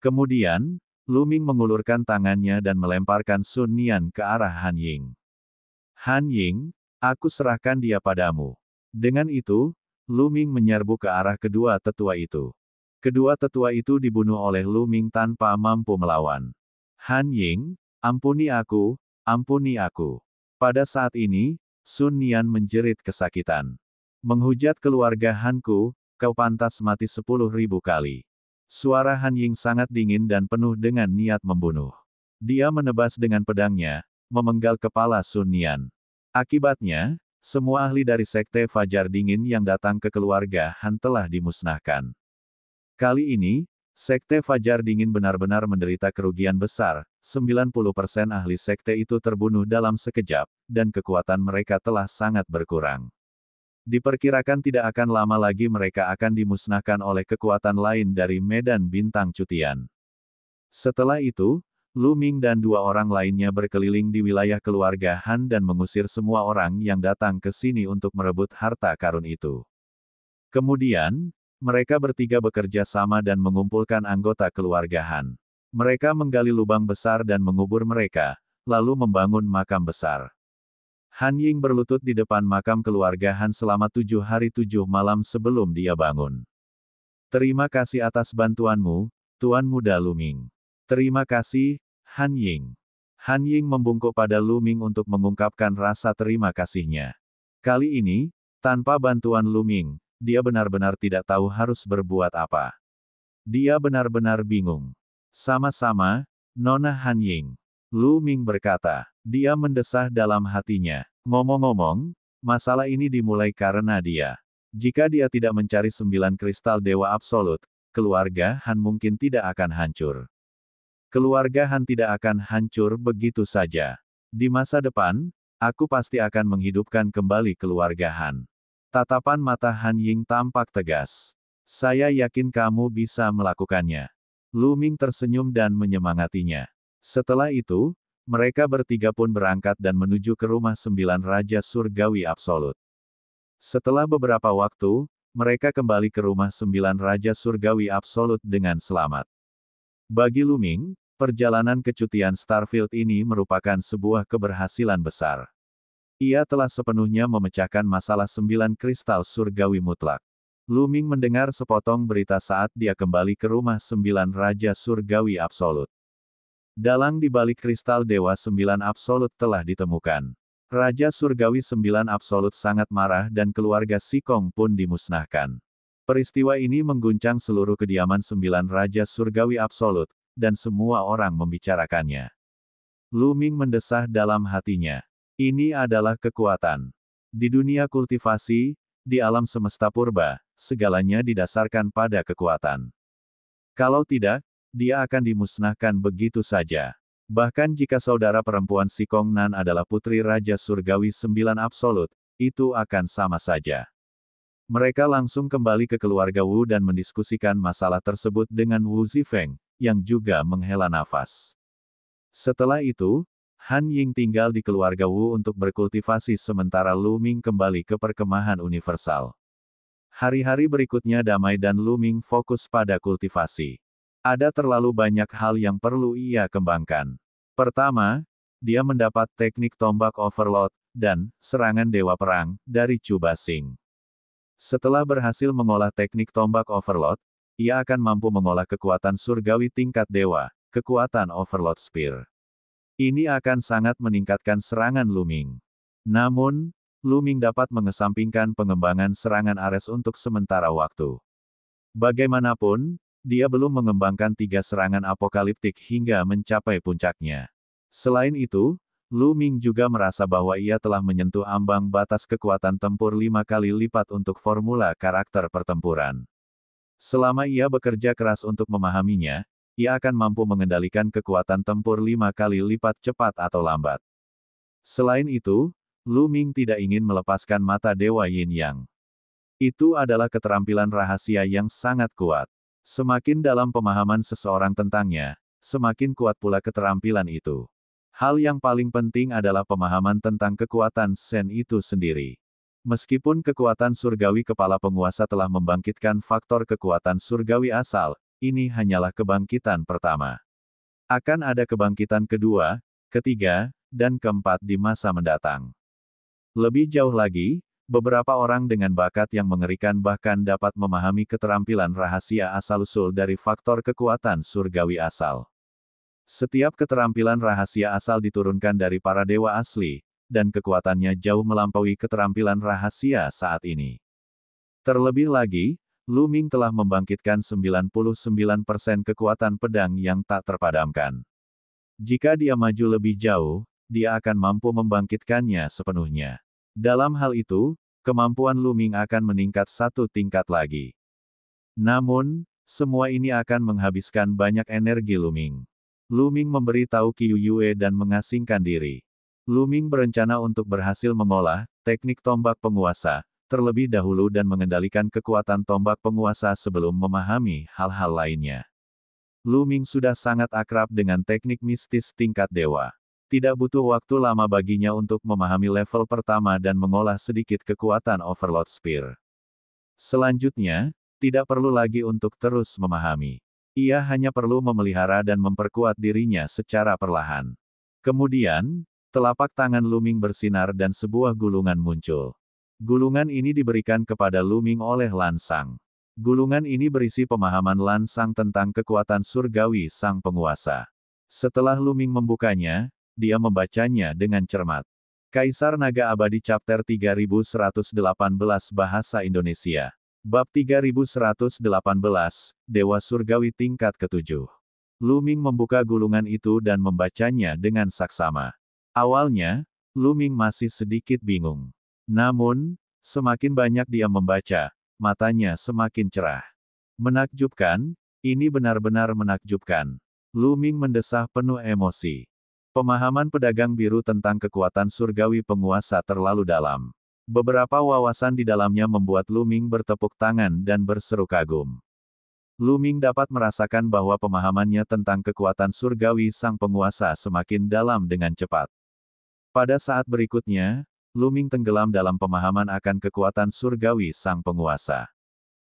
Kemudian, Luming mengulurkan tangannya dan melemparkan Sun Nian ke arah Han Ying. Han Ying, aku serahkan dia padamu. Dengan itu, Luming menyerbu ke arah kedua tetua itu. Kedua tetua itu dibunuh oleh Luming tanpa mampu melawan. Han Ying, ampuni aku, ampuni aku. Pada saat ini, Sun Nian menjerit kesakitan. Menghujat keluarga Hanku, kau pantas mati 10.000 kali. Suara Han Ying sangat dingin dan penuh dengan niat membunuh. Dia menebas dengan pedangnya, memenggal kepala Sun Nian. Akibatnya, semua ahli dari Sekte Fajar Dingin yang datang ke keluarga Han telah dimusnahkan. Kali ini, Sekte Fajar Dingin benar-benar menderita kerugian besar, 90% ahli sekte itu terbunuh dalam sekejap, dan kekuatan mereka telah sangat berkurang. Diperkirakan tidak akan lama lagi mereka akan dimusnahkan oleh kekuatan lain dari medan bintang cutian. Setelah itu, Luming dan dua orang lainnya berkeliling di wilayah keluarga Han dan mengusir semua orang yang datang ke sini untuk merebut harta karun itu. Kemudian, mereka bertiga bekerja sama dan mengumpulkan anggota keluarga Han. Mereka menggali lubang besar dan mengubur mereka, lalu membangun makam besar. Han Ying berlutut di depan makam keluarga Han selama 7 hari 7 malam sebelum dia bangun. Terima kasih atas bantuanmu, Tuan Muda Luming. Terima kasih, Han Ying. Han Ying membungkuk pada Luming untuk mengungkapkan rasa terima kasihnya. Kali ini, tanpa bantuan Luming, dia benar-benar tidak tahu harus berbuat apa. Dia benar-benar bingung. Sama-sama, Nona Han Ying. Luming berkata. Dia mendesah dalam hatinya. Ngomong-ngomong, masalah ini dimulai karena dia. Jika dia tidak mencari 9 kristal dewa absolut, keluarga Han mungkin tidak akan hancur. Keluarga Han tidak akan hancur begitu saja. Di masa depan, aku pasti akan menghidupkan kembali keluarga Han. Tatapan mata Han Ying tampak tegas. Saya yakin kamu bisa melakukannya. Luming tersenyum dan menyemangatinya. Setelah itu, mereka bertiga pun berangkat dan menuju ke rumah 9 Raja Surgawi Absolut. Setelah beberapa waktu, mereka kembali ke rumah 9 Raja Surgawi Absolut dengan selamat. Bagi Luming, perjalanan ke cutian Starfield ini merupakan sebuah keberhasilan besar. Ia telah sepenuhnya memecahkan masalah 9 kristal surgawi mutlak. Luming mendengar sepotong berita saat dia kembali ke rumah 9 Raja Surgawi Absolut. Dalang di balik kristal Dewa 9 Absolut telah ditemukan. Raja Surgawi 9 Absolut sangat marah dan keluarga Sikong pun dimusnahkan. Peristiwa ini mengguncang seluruh kediaman 9 Raja Surgawi Absolut, dan semua orang membicarakannya. Luming mendesah dalam hatinya. Ini adalah kekuatan. Di dunia kultivasi, di alam semesta purba, segalanya didasarkan pada kekuatan. Kalau tidak, dia akan dimusnahkan begitu saja. Bahkan jika saudara perempuan Sikong Nan adalah putri Raja Surgawi 9 Absolut, itu akan sama saja. Mereka langsung kembali ke keluarga Wu dan mendiskusikan masalah tersebut dengan Wu Zifeng, yang juga menghela nafas. Setelah itu, Han Ying tinggal di keluarga Wu untuk berkultivasi sementara Luming kembali ke perkemahan universal. Hari-hari berikutnya damai dan Luming fokus pada kultivasi. Ada terlalu banyak hal yang perlu ia kembangkan. Pertama, dia mendapat teknik tombak overload, dan serangan dewa perang, dari Chu Basing. Setelah berhasil mengolah teknik tombak overload, ia akan mampu mengolah kekuatan surgawi tingkat dewa, kekuatan overload spear. Ini akan sangat meningkatkan serangan Luming. Namun, Luming dapat mengesampingkan pengembangan serangan Ares untuk sementara waktu. Bagaimanapun, dia belum mengembangkan 3 serangan apokaliptik hingga mencapai puncaknya. Selain itu, Luming juga merasa bahwa ia telah menyentuh ambang batas kekuatan tempur 5 kali lipat untuk formula karakter pertempuran. Selama ia bekerja keras untuk memahaminya, ia akan mampu mengendalikan kekuatan tempur 5 kali lipat cepat atau lambat. Selain itu, Luming tidak ingin melepaskan mata Dewa Yin Yang. Itu adalah keterampilan rahasia yang sangat kuat. Semakin dalam pemahaman seseorang tentangnya, semakin kuat pula keterampilan itu. Hal yang paling penting adalah pemahaman tentang kekuatan Sen itu sendiri. Meskipun kekuatan surgawi kepala penguasa telah membangkitkan faktor kekuatan surgawi asal, ini hanyalah kebangkitan pertama. Akan ada kebangkitan kedua, ketiga, dan keempat di masa mendatang. Lebih jauh lagi, beberapa orang dengan bakat yang mengerikan bahkan dapat memahami keterampilan rahasia asal-usul dari faktor kekuatan surgawi asal. Setiap keterampilan rahasia asal diturunkan dari para dewa asli, dan kekuatannya jauh melampaui keterampilan rahasia saat ini. Terlebih lagi, Luming telah membangkitkan 99% kekuatan pedang yang tak terpadamkan. Jika dia maju lebih jauh, dia akan mampu membangkitkannya sepenuhnya. Dalam hal itu, kemampuan Luming akan meningkat 1 tingkat lagi. Namun, semua ini akan menghabiskan banyak energi Luming. Luming memberi tahu Qiu Yue dan mengasingkan diri. Luming berencana untuk berhasil mengolah teknik tombak penguasa terlebih dahulu dan mengendalikan kekuatan tombak penguasa sebelum memahami hal-hal lainnya. Luming sudah sangat akrab dengan teknik mistis tingkat dewa. Tidak butuh waktu lama baginya untuk memahami level pertama dan mengolah sedikit kekuatan Overload Spear. Selanjutnya, tidak perlu lagi untuk terus memahami. Ia hanya perlu memelihara dan memperkuat dirinya secara perlahan. Kemudian, telapak tangan Luming bersinar dan sebuah gulungan muncul. Gulungan ini diberikan kepada Luming oleh Lan Sang. Gulungan ini berisi pemahaman Lan Sang tentang kekuatan surgawi sang penguasa. Setelah Luming membukanya, dia membacanya dengan cermat. Kaisar Naga Abadi Chapter 3118 Bahasa Indonesia. Bab 3118, Dewa Surgawi tingkat ke-7. Luming membuka gulungan itu dan membacanya dengan saksama. Awalnya, Luming masih sedikit bingung. Namun, semakin banyak dia membaca, matanya semakin cerah. Menakjubkan, ini benar-benar menakjubkan. Luming mendesah penuh emosi. Pemahaman pedagang biru tentang kekuatan surgawi penguasa terlalu dalam. Beberapa wawasan di dalamnya membuat Luming bertepuk tangan dan berseru kagum. Luming dapat merasakan bahwa pemahamannya tentang kekuatan surgawi sang penguasa semakin dalam dengan cepat. Pada saat berikutnya, Luming tenggelam dalam pemahaman akan kekuatan surgawi sang penguasa.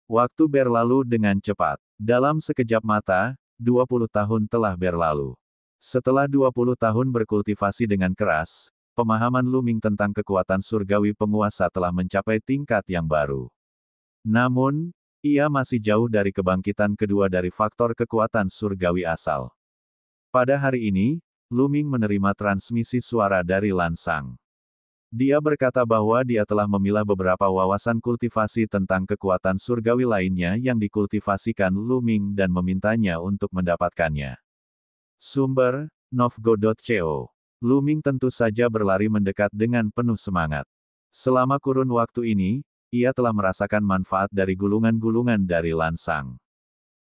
Waktu berlalu dengan cepat. Dalam sekejap mata, 20 tahun telah berlalu. Setelah 20 tahun berkultivasi dengan keras, pemahaman Luming tentang kekuatan surgawi penguasa telah mencapai tingkat yang baru. Namun, ia masih jauh dari kebangkitan kedua dari faktor kekuatan surgawi asal. Pada hari ini, Luming menerima transmisi suara dari Lan Sang. Dia berkata bahwa dia telah memilah beberapa wawasan kultivasi tentang kekuatan surgawi lainnya yang dikultivasikan Luming dan memintanya untuk mendapatkannya. Sumber, Novgo.co. Luming tentu saja berlari mendekat dengan penuh semangat. Selama kurun waktu ini, ia telah merasakan manfaat dari gulungan-gulungan dari Lan Sang.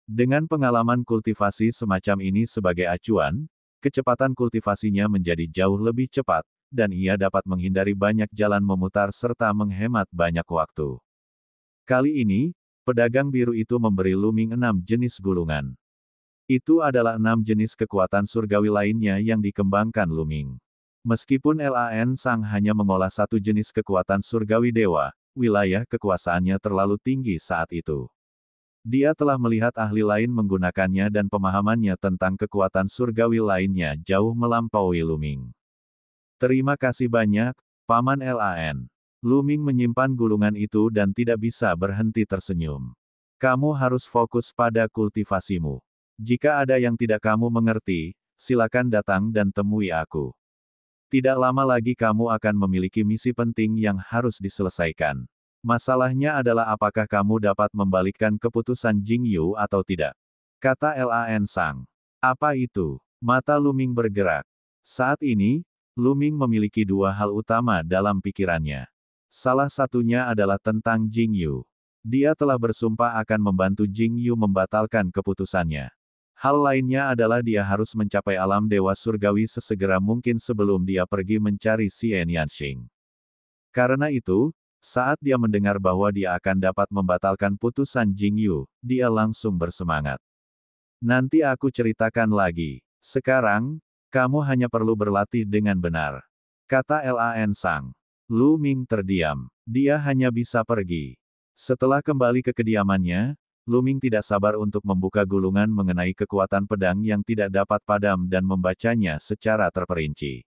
Dengan pengalaman kultivasi semacam ini sebagai acuan, kecepatan kultivasinya menjadi jauh lebih cepat, dan ia dapat menghindari banyak jalan memutar serta menghemat banyak waktu. Kali ini, pedagang biru itu memberi Luming 6 jenis gulungan. Itu adalah 6 jenis kekuatan surgawi lainnya yang dikembangkan Luming. Meskipun Lan Sang hanya mengolah 1 jenis kekuatan surgawi dewa, wilayah kekuasaannya terlalu tinggi saat itu. Dia telah melihat ahli lain menggunakannya dan pemahamannya tentang kekuatan surgawi lainnya jauh melampaui Lu Ming. Terima kasih banyak, Paman Lan. Lu Ming menyimpan gulungan itu dan tidak bisa berhenti tersenyum. Kamu harus fokus pada kultivasimu. Jika ada yang tidak kamu mengerti, silakan datang dan temui aku. Tidak lama lagi kamu akan memiliki misi penting yang harus diselesaikan. Masalahnya adalah apakah kamu dapat membalikkan keputusan Jing Yu atau tidak. Kata Lan Sang. Apa itu? Mata Lu Ming bergerak. Saat ini, Lu Ming memiliki dua hal utama dalam pikirannya. Salah satunya adalah tentang Jing Yu. Dia telah bersumpah akan membantu Jing Yu membatalkan keputusannya. Hal lainnya adalah dia harus mencapai alam dewa surgawi sesegera mungkin sebelum dia pergi mencari Xian Yanxing. Karena itu, saat dia mendengar bahwa dia akan dapat membatalkan putusan Jing Yu, dia langsung bersemangat. Nanti aku ceritakan lagi. Sekarang, kamu hanya perlu berlatih dengan benar. Kata Lan Sang. Lu Ming terdiam. Dia hanya bisa pergi. Setelah kembali ke kediamannya, Lu Ming tidak sabar untuk membuka gulungan mengenai kekuatan pedang yang tidak dapat padam dan membacanya secara terperinci.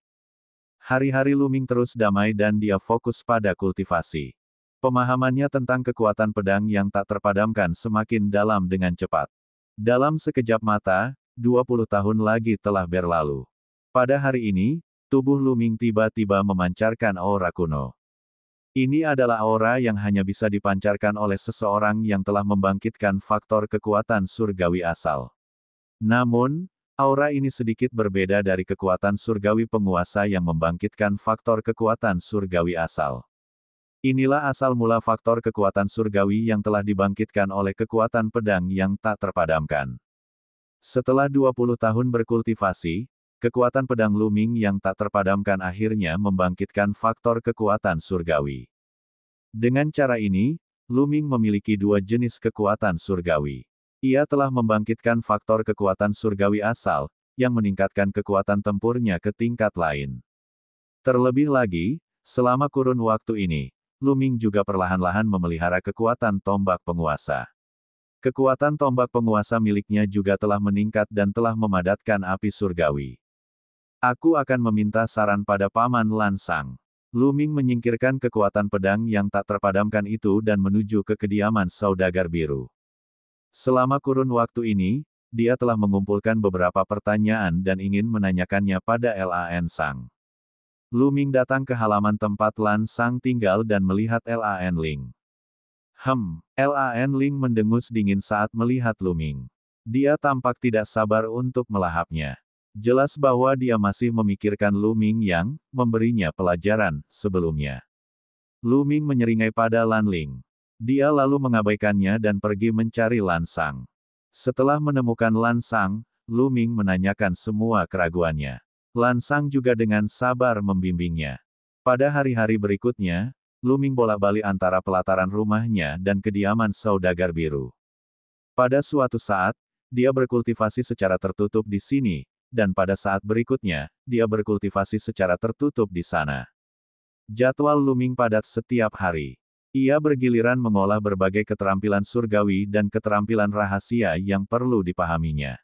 Hari-hari Lu Ming terus damai dan dia fokus pada kultivasi. Pemahamannya tentang kekuatan pedang yang tak terpadamkan semakin dalam dengan cepat. Dalam sekejap mata, 20 tahun lagi telah berlalu. Pada hari ini, tubuh Lu Ming tiba-tiba memancarkan aura kuno. Ini adalah aura yang hanya bisa dipancarkan oleh seseorang yang telah membangkitkan faktor kekuatan surgawi asal. Namun, aura ini sedikit berbeda dari kekuatan surgawi penguasa yang membangkitkan faktor kekuatan surgawi asal. Inilah asal mula faktor kekuatan surgawi yang telah dibangkitkan oleh kekuatan pedang yang tak terpadamkan. Setelah 20 tahun berkultivasi, kekuatan pedang Lu Ming yang tak terpadamkan akhirnya membangkitkan faktor kekuatan surgawi. Dengan cara ini, Lu Ming memiliki dua jenis kekuatan surgawi. Ia telah membangkitkan faktor kekuatan surgawi asal, yang meningkatkan kekuatan tempurnya ke tingkat lain. Terlebih lagi, selama kurun waktu ini, Lu Ming juga perlahan-lahan memelihara kekuatan tombak penguasa. Kekuatan tombak penguasa miliknya juga telah meningkat dan telah memadatkan api surgawi. Aku akan meminta saran pada Paman Lan Sang. Lu Ming menyingkirkan kekuatan pedang yang tak terpadamkan itu dan menuju ke kediaman saudagar biru. Selama kurun waktu ini, dia telah mengumpulkan beberapa pertanyaan dan ingin menanyakannya pada Lan Sang. Lu Ming datang ke halaman tempat Lan Sang tinggal dan melihat Lan Ling. Lan Ling mendengus dingin saat melihat Lu Ming. Dia tampak tidak sabar untuk melahapnya. Jelas bahwa dia masih memikirkan Lu Ming yang memberinya pelajaran sebelumnya. Lu Ming menyeringai pada Lan Ling. Dia lalu mengabaikannya dan pergi mencari Lan Sang. Setelah menemukan Lan Sang, Lu Ming menanyakan semua keraguannya. Lan Sang juga dengan sabar membimbingnya. Pada hari-hari berikutnya, Lu Ming bolak-balik antara pelataran rumahnya dan kediaman saudagar biru. Pada suatu saat, dia berkultivasi secara tertutup di sini, dan pada saat berikutnya, dia berkultivasi secara tertutup di sana. Jadwal Lu Ming padat setiap hari. Ia bergiliran mengolah berbagai keterampilan surgawi dan keterampilan rahasia yang perlu dipahaminya.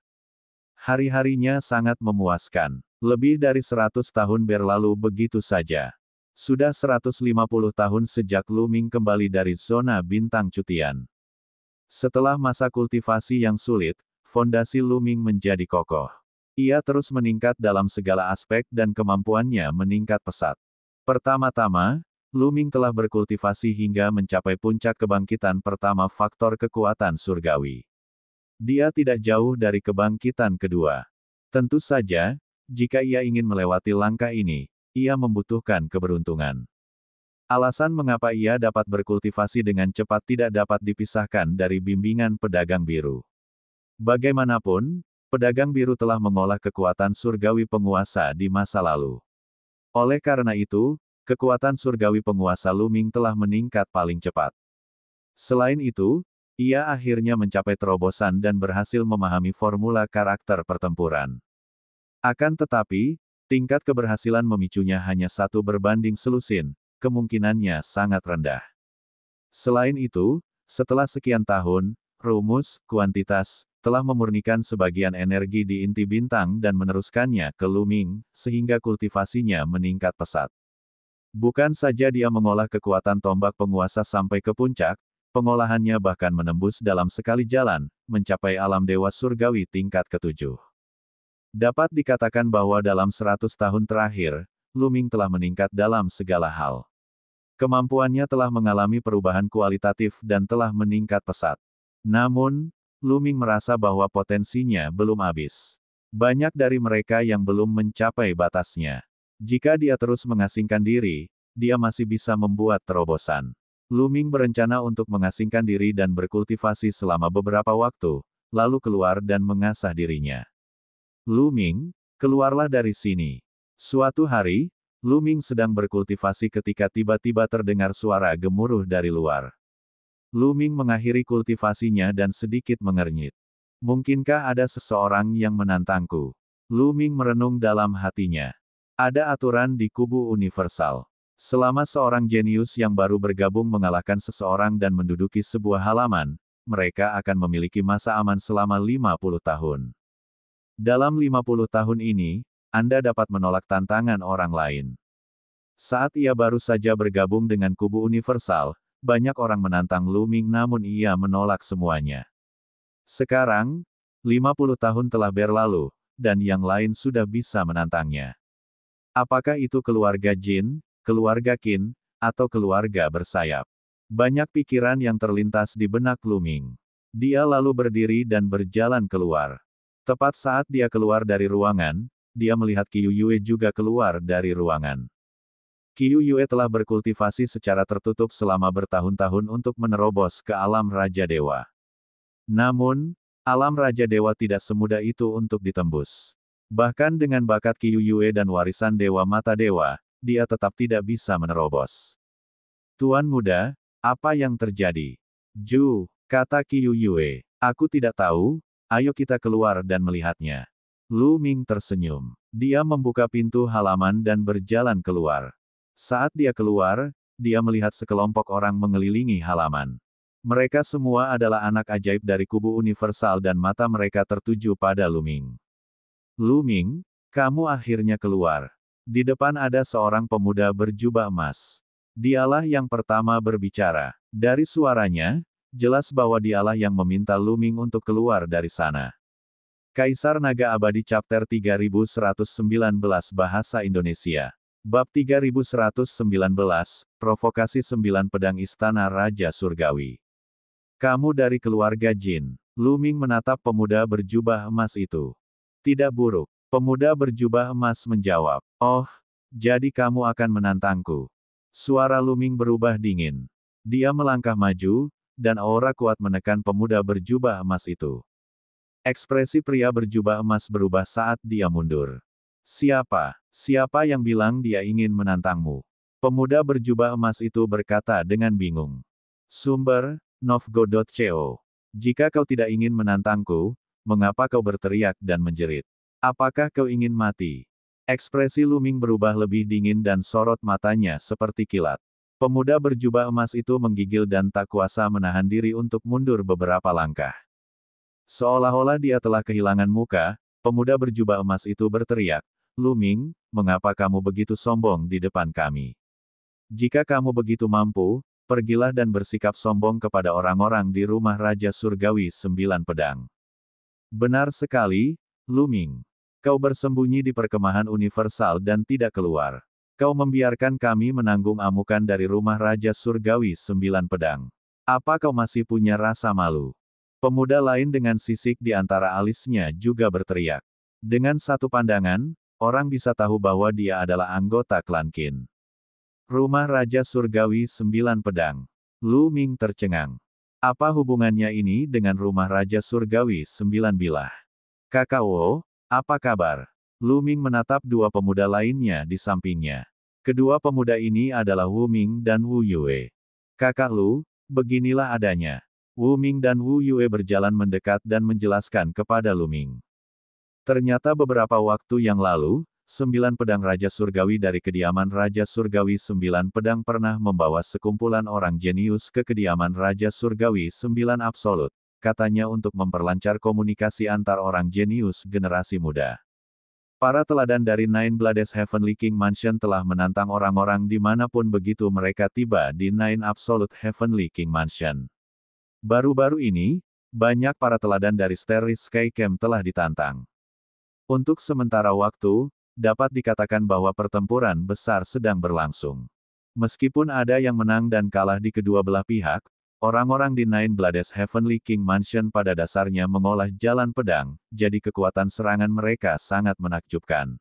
Hari-harinya sangat memuaskan. Lebih dari 100 tahun berlalu begitu saja. Sudah 150 tahun sejak Lu Ming kembali dari zona bintang cutian. Setelah masa kultivasi yang sulit, fondasi Lu Ming menjadi kokoh. Ia terus meningkat dalam segala aspek dan kemampuannya meningkat pesat. Pertama-tama, Lu Ming telah berkultivasi hingga mencapai puncak kebangkitan pertama faktor kekuatan surgawi. Dia tidak jauh dari kebangkitan kedua. Tentu saja, jika ia ingin melewati langkah ini, ia membutuhkan keberuntungan. Alasan mengapa ia dapat berkultivasi dengan cepat tidak dapat dipisahkan dari bimbingan pedagang biru. Bagaimanapun, pedagang biru telah mengolah kekuatan surgawi penguasa di masa lalu. Oleh karena itu, kekuatan surgawi penguasa Lu Ming telah meningkat paling cepat. Selain itu, ia akhirnya mencapai terobosan dan berhasil memahami formula karakter pertempuran. Akan tetapi, tingkat keberhasilan memicunya hanya 1 berbanding selusin, kemungkinannya sangat rendah. Selain itu, setelah sekian tahun, rumus kuantitas telah memurnikan sebagian energi di inti bintang dan meneruskannya ke Luming, sehingga kultivasinya meningkat pesat. Bukan saja dia mengolah kekuatan tombak penguasa sampai ke puncak, pengolahannya bahkan menembus dalam sekali jalan, mencapai alam dewa surgawi tingkat ketujuh. Dapat dikatakan bahwa dalam 100 tahun terakhir, Luming telah meningkat dalam segala hal. Kemampuannya telah mengalami perubahan kualitatif dan telah meningkat pesat. Namun, Luming merasa bahwa potensinya belum habis. Banyak dari mereka yang belum mencapai batasnya. Jika dia terus mengasingkan diri, dia masih bisa membuat terobosan. Luming berencana untuk mengasingkan diri dan berkultivasi selama beberapa waktu, lalu keluar dan mengasah dirinya. Luming, keluarlah dari sini. Suatu hari, Luming sedang berkultivasi ketika tiba-tiba terdengar suara gemuruh dari luar. Luming mengakhiri kultivasinya dan sedikit mengernyit. Mungkinkah ada seseorang yang menantangku? Luming merenung dalam hatinya. Ada aturan di kubu universal. Selama seorang jenius yang baru bergabung mengalahkan seseorang dan menduduki sebuah halaman, mereka akan memiliki masa aman selama 50 tahun. Dalam 50 tahun ini, Anda dapat menolak tantangan orang lain. Saat ia baru saja bergabung dengan kubu universal, banyak orang menantang Luming namun ia menolak semuanya. Sekarang, 50 tahun telah berlalu, dan yang lain sudah bisa menantangnya. Apakah itu keluarga Jin, keluarga Qin, atau keluarga bersayap? Banyak pikiran yang terlintas di benak Luming. Dia lalu berdiri dan berjalan keluar. Tepat saat dia keluar dari ruangan, dia melihat Qiu Yue juga keluar dari ruangan. Qiu Yue telah berkultivasi secara tertutup selama bertahun-tahun untuk menerobos ke alam Raja Dewa. Namun, alam Raja Dewa tidak semudah itu untuk ditembus. Bahkan dengan bakat Qiu Yue dan warisan Dewa Mata Dewa, dia tetap tidak bisa menerobos. Tuan muda, apa yang terjadi? Ju, kata Qiu Yue, aku tidak tahu, ayo kita keluar dan melihatnya. Luming tersenyum. Dia membuka pintu halaman dan berjalan keluar. Saat dia keluar, dia melihat sekelompok orang mengelilingi halaman. Mereka semua adalah anak ajaib dari kubu universal dan mata mereka tertuju pada Luming. Luming, kamu akhirnya keluar. Di depan ada seorang pemuda berjubah emas. Dialah yang pertama berbicara. Dari suaranya, jelas bahwa dialah yang meminta Luming untuk keluar dari sana. Kaisar Naga Abadi Chapter 3119 Bahasa Indonesia. Bab 3119, Provokasi 9 Pedang Istana Raja Surgawi. Kamu dari keluarga Jin. Luming menatap pemuda berjubah emas itu. Tidak buruk. Pemuda berjubah emas menjawab. Oh, jadi kamu akan menantangku. Suara Luming berubah dingin. Dia melangkah maju, dan aura kuat menekan pemuda berjubah emas itu. Ekspresi pria berjubah emas berubah saat dia mundur. Siapa? Siapa yang bilang dia ingin menantangmu? Pemuda berjubah emas itu berkata dengan bingung. Sumber, Novgo.co. Jika kau tidak ingin menantangku, mengapa kau berteriak dan menjerit? Apakah kau ingin mati? Ekspresi Luming berubah lebih dingin dan sorot matanya seperti kilat. Pemuda berjubah emas itu menggigil dan tak kuasa menahan diri untuk mundur beberapa langkah. Seolah-olah dia telah kehilangan muka, pemuda berjubah emas itu berteriak, Luming, mengapa kamu begitu sombong di depan kami? Jika kamu begitu mampu, pergilah dan bersikap sombong kepada orang-orang di rumah Raja Surgawi 9 Pedang. Benar sekali, Luming. Kau bersembunyi di perkemahan universal dan tidak keluar. Kau membiarkan kami menanggung amukan dari rumah Raja Surgawi 9 Pedang. Apa kau masih punya rasa malu? Pemuda lain dengan sisik di antara alisnya juga berteriak. Dengan satu pandangan, orang bisa tahu bahwa dia adalah anggota klan Qin. Rumah Raja Surgawi 9 Pedang. Luming tercengang. Apa hubungannya ini dengan rumah Raja Surgawi 9 Bilah? Kakak Wo, apa kabar? Luming menatap dua pemuda lainnya di sampingnya. Kedua pemuda ini adalah Wu Ming dan Wu Yue. Kakak Lu, beginilah adanya. Wu Ming dan Wu Yue berjalan mendekat dan menjelaskan kepada Luming. Ternyata beberapa waktu yang lalu, 9 pedang Raja Surgawi dari kediaman Raja Surgawi 9 pedang pernah membawa sekumpulan orang jenius ke kediaman Raja Surgawi 9 Absolut, katanya untuk memperlancar komunikasi antar orang jenius generasi muda. Para teladan dari Nine Blades Heavenly King Mansion telah menantang orang-orang dimanapun begitu mereka tiba di Nine Absolute Heavenly King Mansion. Baru-baru ini, banyak para teladan dari Starry Sky Camp telah ditantang. Untuk sementara waktu, dapat dikatakan bahwa pertempuran besar sedang berlangsung. Meskipun ada yang menang dan kalah di kedua belah pihak, orang-orang di Nine Blades Heavenly King Mansion pada dasarnya mengolah jalan pedang, jadi kekuatan serangan mereka sangat menakjubkan.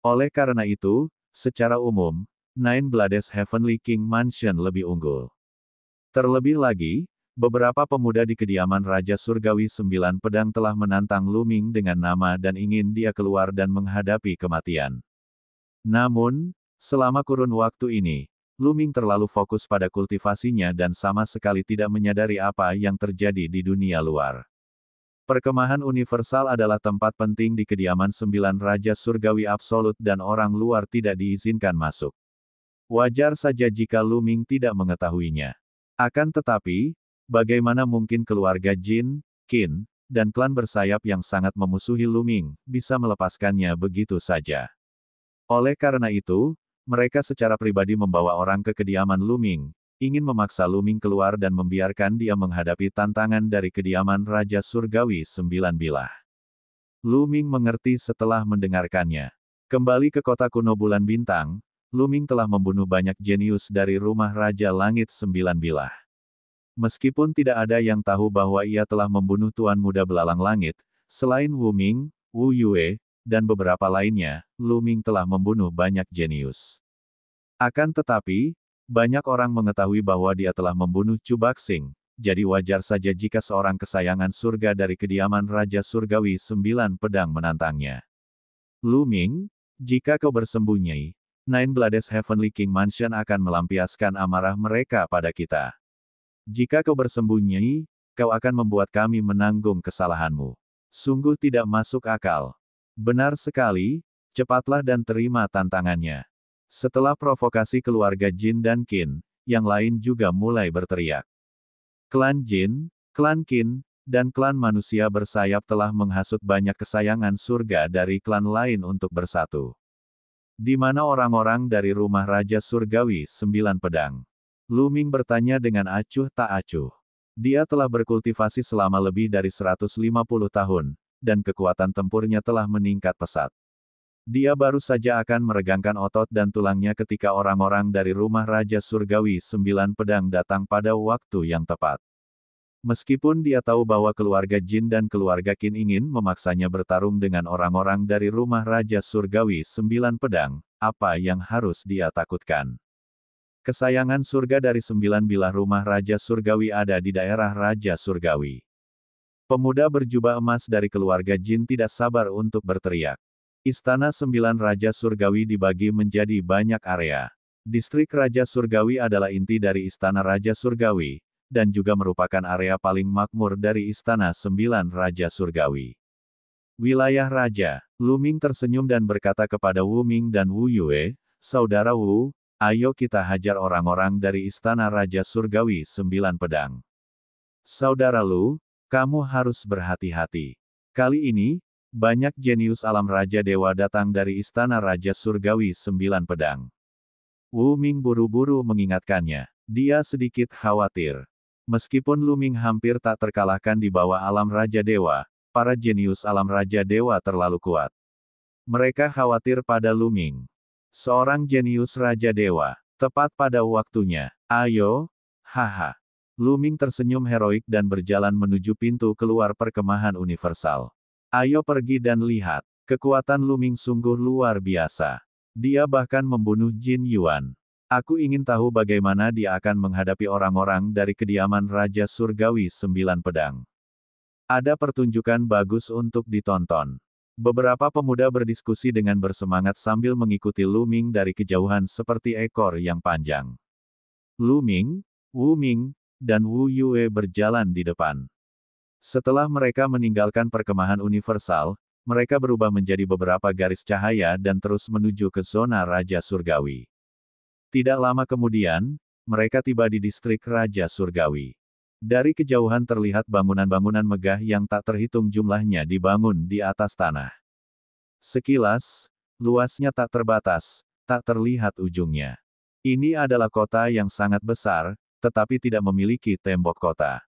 Oleh karena itu, secara umum, Nine Blades Heavenly King Mansion lebih unggul. Terlebih lagi, beberapa pemuda di kediaman Raja Surgawi 9 pedang telah menantang Lu Ming dengan nama dan ingin dia keluar dan menghadapi kematian. Namun, selama kurun waktu ini, Lu Ming terlalu fokus pada kultivasinya dan sama sekali tidak menyadari apa yang terjadi di dunia luar. Perkemahan universal adalah tempat penting di kediaman 9 Raja Surgawi Absolut dan orang luar tidak diizinkan masuk. Wajar saja jika Lu Ming tidak mengetahuinya. Akan tetapi, bagaimana mungkin keluarga Jin, Qin, dan klan bersayap yang sangat memusuhi Lu Ming, bisa melepaskannya begitu saja? Oleh karena itu, mereka secara pribadi membawa orang ke kediaman Lu Ming, ingin memaksa Lu Ming keluar dan membiarkan dia menghadapi tantangan dari kediaman Raja Surgawi 9 bilah. Lu Ming mengerti setelah mendengarkannya. Kembali ke kota kuno bulan bintang, Lu Ming telah membunuh banyak jenius dari rumah Raja Langit 9 bilah. Meskipun tidak ada yang tahu bahwa ia telah membunuh Tuan Muda Belalang Langit, selain Wu Ming, Wu Yue, dan beberapa lainnya, Lu Ming telah membunuh banyak jenius. Akan tetapi, banyak orang mengetahui bahwa dia telah membunuh Chu Baxing, jadi wajar saja jika seorang kesayangan surga dari kediaman Raja Surgawi 9 pedang menantangnya. Lu Ming, jika kau bersembunyi, Nine Blades Heavenly King Mansion akan melampiaskan amarah mereka pada kita. Jika kau bersembunyi, kau akan membuat kami menanggung kesalahanmu. Sungguh tidak masuk akal. Benar sekali, cepatlah dan terima tantangannya. Setelah provokasi keluarga Jin dan Qin, yang lain juga mulai berteriak. Klan Jin, klan Qin, dan klan manusia bersayap telah menghasut banyak kesayangan surga dari klan lain untuk bersatu. Di mana orang-orang dari rumah Raja Surgawi 9 pedang? Lu Ming bertanya dengan acuh tak acuh. Dia telah berkultivasi selama lebih dari 150 tahun, dan kekuatan tempurnya telah meningkat pesat. Dia baru saja akan meregangkan otot dan tulangnya ketika orang-orang dari rumah Raja Surgawi 9 pedang datang pada waktu yang tepat. Meskipun dia tahu bahwa keluarga Jin dan keluarga Qin ingin memaksanya bertarung dengan orang-orang dari rumah Raja Surgawi 9 pedang, apa yang harus dia takutkan? Kesayangan surga dari 9 bilah rumah Raja Surgawi ada di daerah Raja Surgawi. Pemuda berjubah emas dari keluarga Jin tidak sabar untuk berteriak. Istana 9 Raja Surgawi dibagi menjadi banyak area. Distrik Raja Surgawi adalah inti dari Istana Raja Surgawi, dan juga merupakan area paling makmur dari Istana 9 Raja Surgawi. Wilayah Raja, Lu Ming tersenyum dan berkata kepada Wu Ming dan Wu Yue, "Saudara Wu, ayo kita hajar orang-orang dari Istana Raja Surgawi 9 pedang." Saudara Lu, kamu harus berhati-hati. Kali ini, banyak jenius alam Raja Dewa datang dari Istana Raja Surgawi 9 pedang. Wu Ming buru-buru mengingatkannya. Dia sedikit khawatir. Meskipun Lu Ming hampir tak terkalahkan di bawah alam Raja Dewa, para jenius alam Raja Dewa terlalu kuat. Mereka khawatir pada Lu Ming. Seorang jenius Raja Dewa, tepat pada waktunya. Ayo, haha. Lu Ming tersenyum heroik dan berjalan menuju pintu keluar perkemahan universal. Ayo pergi dan lihat, kekuatan Lu Ming sungguh luar biasa. Dia bahkan membunuh Jin Yuan. Aku ingin tahu bagaimana dia akan menghadapi orang-orang dari kediaman Raja Surgawi 9 pedang. Ada pertunjukan bagus untuk ditonton. Beberapa pemuda berdiskusi dengan bersemangat sambil mengikuti Lu Ming dari kejauhan seperti ekor yang panjang. Lu Ming, Wu Ming, dan Wu Yue berjalan di depan. Setelah mereka meninggalkan perkemahan universal, mereka berubah menjadi beberapa garis cahaya dan terus menuju ke zona Raja Surgawi. Tidak lama kemudian, mereka tiba di distrik Raja Surgawi. Dari kejauhan terlihat bangunan-bangunan megah yang tak terhitung jumlahnya dibangun di atas tanah. Sekilas, luasnya tak terbatas, tak terlihat ujungnya. Ini adalah kota yang sangat besar, tetapi tidak memiliki tembok kota.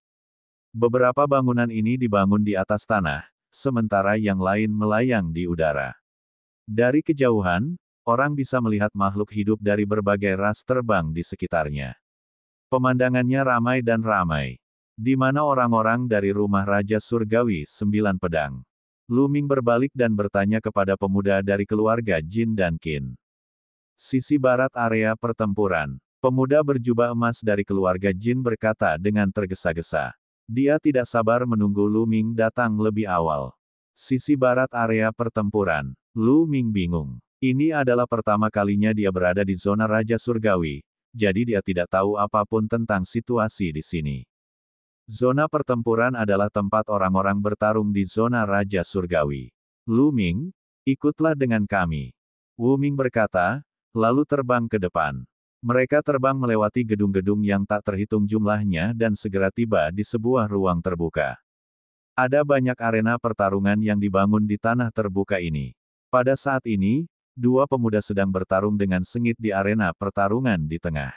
Beberapa bangunan ini dibangun di atas tanah, sementara yang lain melayang di udara. Dari kejauhan, orang bisa melihat makhluk hidup dari berbagai ras terbang di sekitarnya. Pemandangannya ramai dan ramai. Di mana orang-orang dari rumah Raja Surgawi 9 Pedang. Lu Ming berbalik dan bertanya kepada pemuda dari keluarga Jin dan Qin. Sisi barat area pertempuran. Pemuda berjubah emas dari keluarga Jin berkata dengan tergesa-gesa. Dia tidak sabar menunggu Lu Ming datang lebih awal. Sisi barat area pertempuran. Lu Ming bingung. Ini adalah pertama kalinya dia berada di zona Raja Surgawi, jadi dia tidak tahu apapun tentang situasi di sini. Zona pertempuran adalah tempat orang-orang bertarung di zona Raja Surgawi. Lu Ming, ikutlah dengan kami. Wu Ming berkata, lalu terbang ke depan. Mereka terbang melewati gedung-gedung yang tak terhitung jumlahnya dan segera tiba di sebuah ruang terbuka. Ada banyak arena pertarungan yang dibangun di tanah terbuka ini. Pada saat ini, dua pemuda sedang bertarung dengan sengit di arena pertarungan di tengah.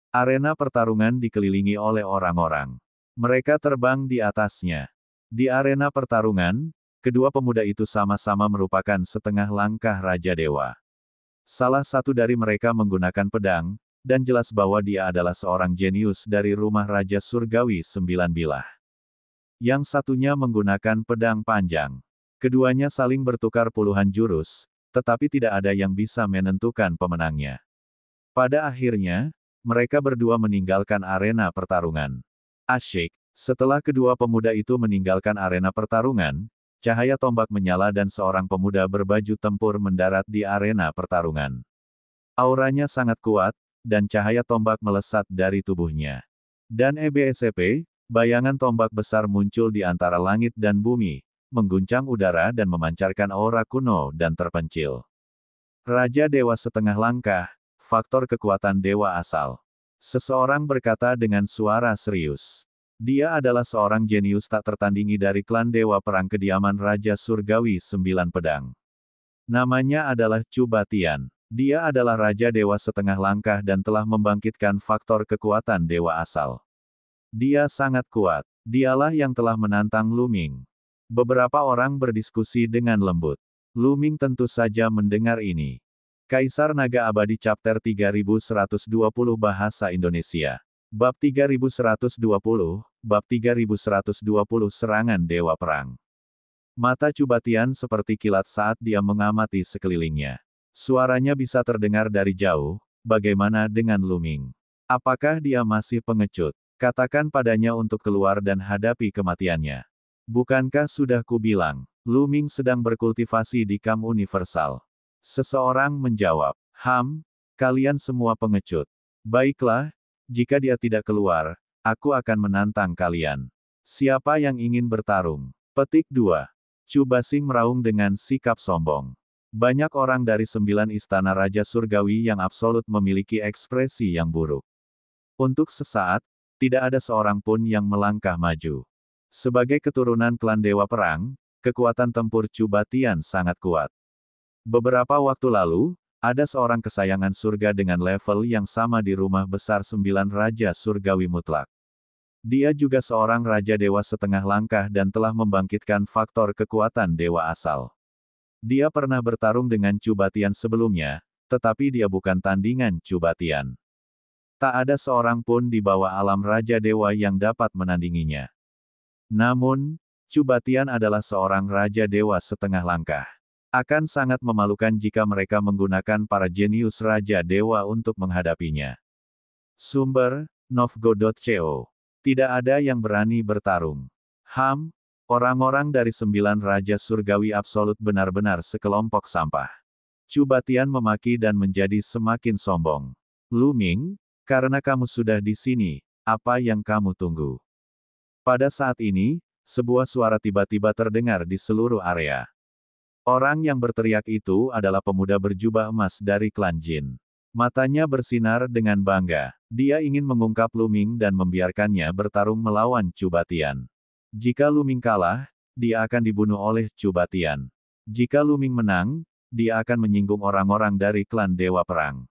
Arena pertarungan dikelilingi oleh orang-orang. Mereka terbang di atasnya. Di arena pertarungan, kedua pemuda itu sama-sama merupakan setengah langkah Raja Dewa. Salah satu dari mereka menggunakan pedang, dan jelas bahwa dia adalah seorang jenius dari rumah Raja Surgawi 9 bilah. Yang satunya menggunakan pedang panjang. Keduanya saling bertukar puluhan jurus, tetapi tidak ada yang bisa menentukan pemenangnya. Pada akhirnya, mereka berdua meninggalkan arena pertarungan. Asyik, setelah kedua pemuda itu meninggalkan arena pertarungan, cahaya tombak menyala dan seorang pemuda berbaju tempur mendarat di arena pertarungan. Auranya sangat kuat, dan cahaya tombak melesat dari tubuhnya. Dan EBSP, bayangan tombak besar muncul di antara langit dan bumi, mengguncang udara dan memancarkan aura kuno dan terpencil. Raja Dewa setengah langkah, faktor kekuatan dewa asal. Seseorang berkata dengan suara serius. Dia adalah seorang jenius tak tertandingi dari klan Dewa Perang kediaman Raja Surgawi 9 Pedang. Namanya adalah Chu Batian. Dia adalah Raja Dewa setengah langkah dan telah membangkitkan faktor kekuatan dewa asal. Dia sangat kuat. Dialah yang telah menantang Lu Ming. Beberapa orang berdiskusi dengan lembut. Lu Ming tentu saja mendengar ini. Kaisar Naga Abadi Chapter 3120 Bahasa Indonesia. Bab 3120, Bab 3120 Serangan Dewa Perang. Mata Chu Batian seperti kilat saat dia mengamati sekelilingnya. Suaranya bisa terdengar dari jauh, bagaimana dengan Lu Ming? Apakah dia masih pengecut? Katakan padanya untuk keluar dan hadapi kematiannya. Bukankah sudah kubilang, Lu Ming sedang berkultivasi di Kam Universal? Seseorang menjawab, kalian semua pengecut. Baiklah, jika dia tidak keluar, aku akan menantang kalian. Siapa yang ingin bertarung? Petik 2. Chu Basing meraung dengan sikap sombong. Banyak orang dari 9 istana Raja Surgawi yang absolut memiliki ekspresi yang buruk. Untuk sesaat, tidak ada seorang pun yang melangkah maju. Sebagai keturunan klan Dewa Perang, kekuatan tempur Chu Batian sangat kuat. Beberapa waktu lalu, ada seorang kesayangan surga dengan level yang sama di rumah besar 9 Raja Surgawi mutlak. Dia juga seorang Raja Dewa setengah langkah dan telah membangkitkan faktor kekuatan dewa asal. Dia pernah bertarung dengan Chu Batian sebelumnya, tetapi dia bukan tandingan Chu Batian. Tak ada seorang pun di bawah alam Raja Dewa yang dapat menandinginya. Namun, Chu Batian adalah seorang Raja Dewa setengah langkah. Akan sangat memalukan jika mereka menggunakan para jenius Raja Dewa untuk menghadapinya. Sumber, Novgo.co. Tidak ada yang berani bertarung. Orang-orang dari 9 Raja Surgawi absolut benar-benar sekelompok sampah. Chu Batian memaki dan menjadi semakin sombong. Lu Ming, karena kamu sudah di sini, apa yang kamu tunggu? Pada saat ini, sebuah suara tiba-tiba terdengar di seluruh area. Orang yang berteriak itu adalah pemuda berjubah emas dari klan Jin. Matanya bersinar dengan bangga. Dia ingin mengungkap Lu Ming dan membiarkannya bertarung melawan Chu Batian. Jika Lu Ming kalah, dia akan dibunuh oleh Chu Batian. Jika Lu Ming menang, dia akan menyinggung orang-orang dari klan Dewa Perang.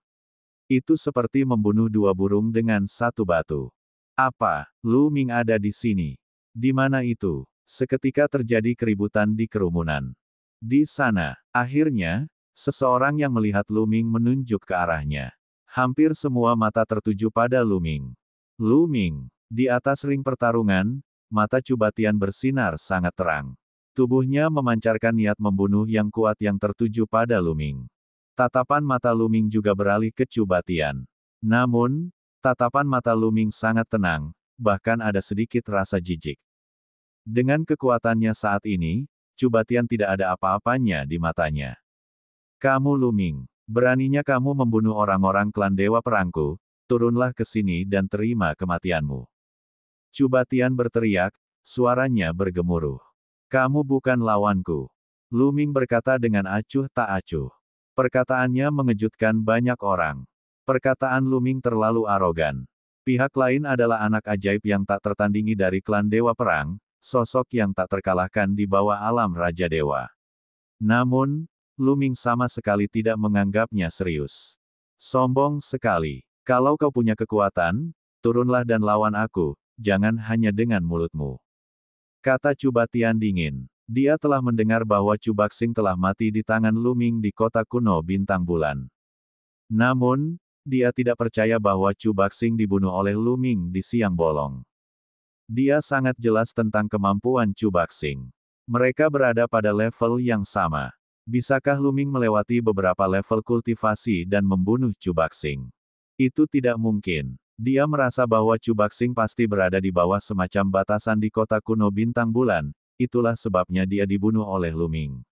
Itu seperti membunuh dua burung dengan satu batu. Apa, Lu Ming ada di sini? Di mana itu? Seketika terjadi keributan di kerumunan. Di sana, akhirnya, seseorang yang melihat Lu Ming menunjuk ke arahnya. Hampir semua mata tertuju pada Lu Ming. Lu Ming, di atas ring pertarungan, mata Chu Batian bersinar sangat terang. Tubuhnya memancarkan niat membunuh yang kuat yang tertuju pada Lu Ming. Tatapan mata Lu Ming juga beralih ke Chu Batian. Namun, tatapan mata Lu Ming sangat tenang, bahkan ada sedikit rasa jijik. Dengan kekuatannya saat ini, Chu Batian tidak ada apa-apanya di matanya. Kamu Lu Ming, beraninya kamu membunuh orang-orang klan Dewa Perangku, turunlah ke sini dan terima kematianmu. Chu Batian berteriak, suaranya bergemuruh. Kamu bukan lawanku. Lu Ming berkata dengan acuh tak acuh. Perkataannya mengejutkan banyak orang. Perkataan Lu Ming terlalu arogan. Pihak lain adalah anak ajaib yang tak tertandingi dari klan Dewa Perang, sosok yang tak terkalahkan di bawah alam Raja Dewa. Namun, Lu Ming sama sekali tidak menganggapnya serius. Sombong sekali. Kalau kau punya kekuatan, turunlah dan lawan aku, jangan hanya dengan mulutmu. Kata Chu Batian dingin. Dia telah mendengar bahwa Chu Baxing telah mati di tangan Lu Ming di kota kuno Bintang Bulan. Namun, dia tidak percaya bahwa Chu Baxing dibunuh oleh Lu Ming di siang bolong. Dia sangat jelas tentang kemampuan Chu Baxing. Mereka berada pada level yang sama. Bisakah Lu Ming melewati beberapa level kultivasi dan membunuh Chu Baxing? Itu tidak mungkin. Dia merasa bahwa Chu Baxing pasti berada di bawah semacam batasan di kota kuno Bintang Bulan, itulah sebabnya dia dibunuh oleh Lu Ming.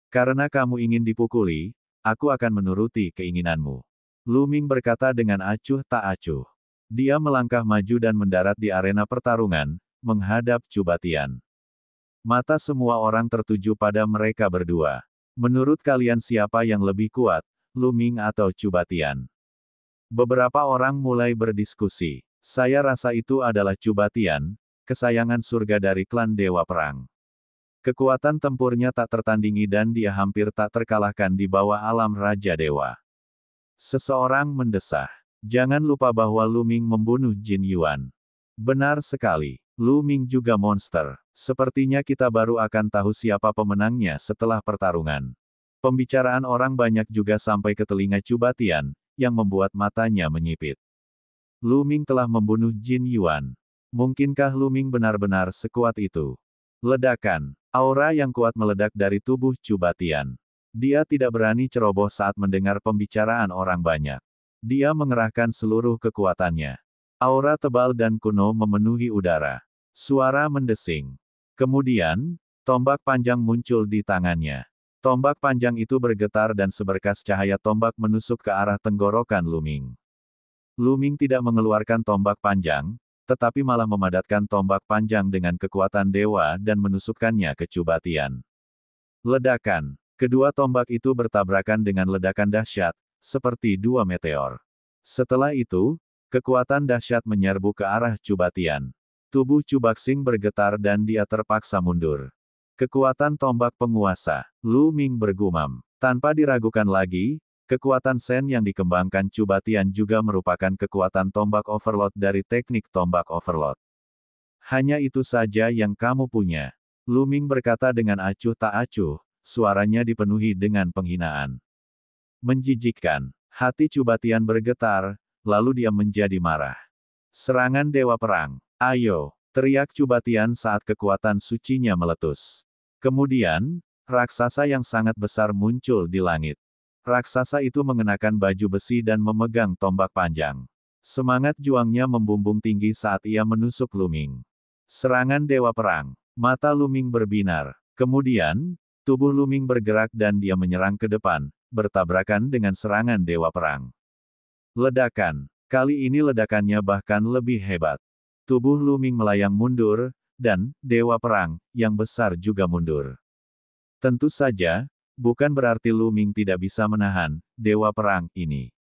Karena kamu ingin dipukuli, aku akan menuruti keinginanmu. Lu Ming berkata dengan acuh tak acuh. Dia melangkah maju dan mendarat di arena pertarungan, menghadap Chu Batian. Mata semua orang tertuju pada mereka berdua. Menurut kalian siapa yang lebih kuat, Lu Ming atau Chu Batian? Beberapa orang mulai berdiskusi. Saya rasa itu adalah Chu Batian, kesayangan surga dari klan Dewa Perang. Kekuatan tempurnya tak tertandingi dan dia hampir tak terkalahkan di bawah alam Raja Dewa. Seseorang mendesah. Jangan lupa bahwa Lu Ming membunuh Jin Yuan. Benar sekali. Lu Ming juga monster. Sepertinya kita baru akan tahu siapa pemenangnya setelah pertarungan. Pembicaraan orang banyak juga sampai ke telinga Chu Batian, yang membuat matanya menyipit. Lu Ming telah membunuh Jin Yuan. Mungkinkah Lu Ming benar-benar sekuat itu? Ledakan. Aura yang kuat meledak dari tubuh Chu Batian. Dia tidak berani ceroboh saat mendengar pembicaraan orang banyak. Dia mengerahkan seluruh kekuatannya. Aura tebal dan kuno memenuhi udara. Suara mendesing. Kemudian, tombak panjang muncul di tangannya. Tombak panjang itu bergetar dan seberkas cahaya tombak menusuk ke arah tenggorokan Lu Ming. Lu Ming tidak mengeluarkan tombak panjang, tetapi malah memadatkan tombak panjang dengan kekuatan dewa dan menusukkannya ke Chu Batian. Ledakan. Kedua tombak itu bertabrakan dengan ledakan dahsyat, seperti dua meteor. Setelah itu, kekuatan dahsyat menyerbu ke arah Chu Batian. Tubuh Chu Baxing bergetar dan dia terpaksa mundur. Kekuatan tombak penguasa. Lu Ming bergumam. Tanpa diragukan lagi, kekuatan Sen yang dikembangkan Chu Batian juga merupakan kekuatan tombak overload dari teknik tombak overload. Hanya itu saja yang kamu punya. Lu Ming berkata dengan acuh tak acuh, suaranya dipenuhi dengan penghinaan. Menjijikkan. Hati Chu Batian bergetar, lalu dia menjadi marah. Serangan Dewa Perang. Ayo, teriak Chu Batian saat kekuatan sucinya meletus. Kemudian, raksasa yang sangat besar muncul di langit. Raksasa itu mengenakan baju besi dan memegang tombak panjang. Semangat juangnya membumbung tinggi saat ia menusuk Lu Ming. Serangan Dewa Perang. Mata Lu Ming berbinar. Kemudian, tubuh Lu Ming bergerak dan dia menyerang ke depan, bertabrakan dengan serangan Dewa Perang. Ledakan. Kali ini ledakannya bahkan lebih hebat. Tubuh Lu Ming melayang mundur, dan Dewa Perang, yang besar juga mundur. Tentu saja, bukan berarti Lu Ming tidak bisa menahan Dewa Perang ini.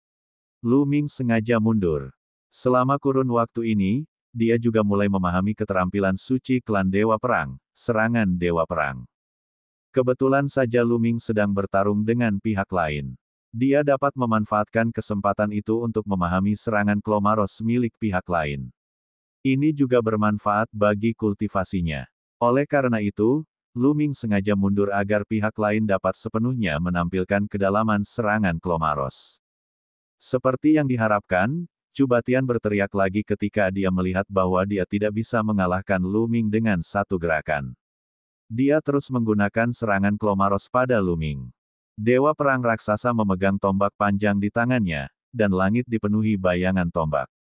Lu Ming sengaja mundur. Selama kurun waktu ini, dia juga mulai memahami keterampilan suci klan Dewa Perang, serangan Dewa Perang. Kebetulan saja Lu Ming sedang bertarung dengan pihak lain. Dia dapat memanfaatkan kesempatan itu untuk memahami serangan Klomaros milik pihak lain. Ini juga bermanfaat bagi kultivasinya. Oleh karena itu, Lu Ming sengaja mundur agar pihak lain dapat sepenuhnya menampilkan kedalaman serangan Klomaros. Seperti yang diharapkan, Chu Batian berteriak lagi ketika dia melihat bahwa dia tidak bisa mengalahkan Lu Ming dengan satu gerakan. Dia terus menggunakan serangan Klomaros pada Lu Ming. Dewa Perang Raksasa memegang tombak panjang di tangannya, dan langit dipenuhi bayangan tombak.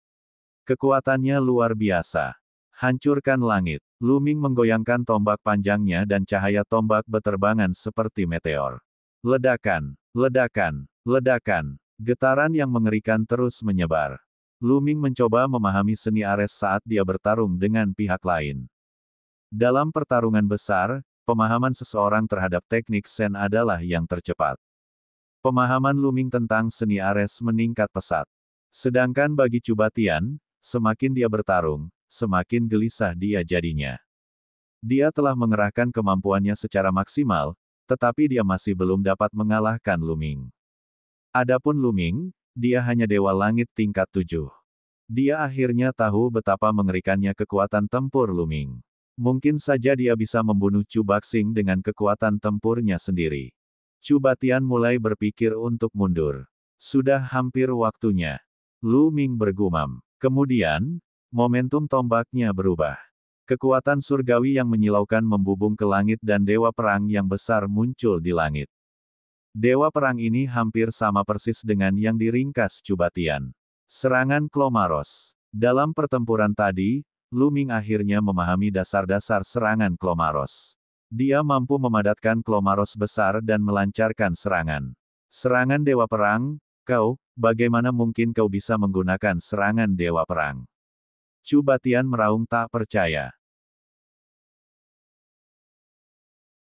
Kekuatannya luar biasa. Hancurkan langit. Lu Ming menggoyangkan tombak panjangnya dan cahaya tombak beterbangan seperti meteor. Ledakan, ledakan, ledakan. Getaran yang mengerikan terus menyebar. Lu Ming mencoba memahami seni Ares saat dia bertarung dengan pihak lain. Dalam pertarungan besar, pemahaman seseorang terhadap teknik Sen adalah yang tercepat. Pemahaman Lu Ming tentang seni Ares meningkat pesat. Sedangkan bagi Chu Batian, semakin dia bertarung, semakin gelisah dia jadinya. Dia telah mengerahkan kemampuannya secara maksimal, tetapi dia masih belum dapat mengalahkan Lu Ming. Adapun Lu Ming, dia hanya Dewa Langit tingkat 7. Dia akhirnya tahu betapa mengerikannya kekuatan tempur Lu Ming. Mungkin saja dia bisa membunuh Chu Baxing dengan kekuatan tempurnya sendiri. Chu Batian mulai berpikir untuk mundur. Sudah hampir waktunya. Lu Ming bergumam. Kemudian, momentum tombaknya berubah. Kekuatan surgawi yang menyilaukan membubung ke langit dan Dewa Perang yang besar muncul di langit. Dewa Perang ini hampir sama persis dengan yang diringkas Chu Batian. Serangan Klomaros. Dalam pertempuran tadi, Lu Ming akhirnya memahami dasar-dasar serangan Klomaros. Dia mampu memadatkan Klomaros besar dan melancarkan serangan. Serangan Dewa Perang, bagaimana mungkin kau bisa menggunakan serangan Dewa Perang? Chu Batian meraung tak percaya.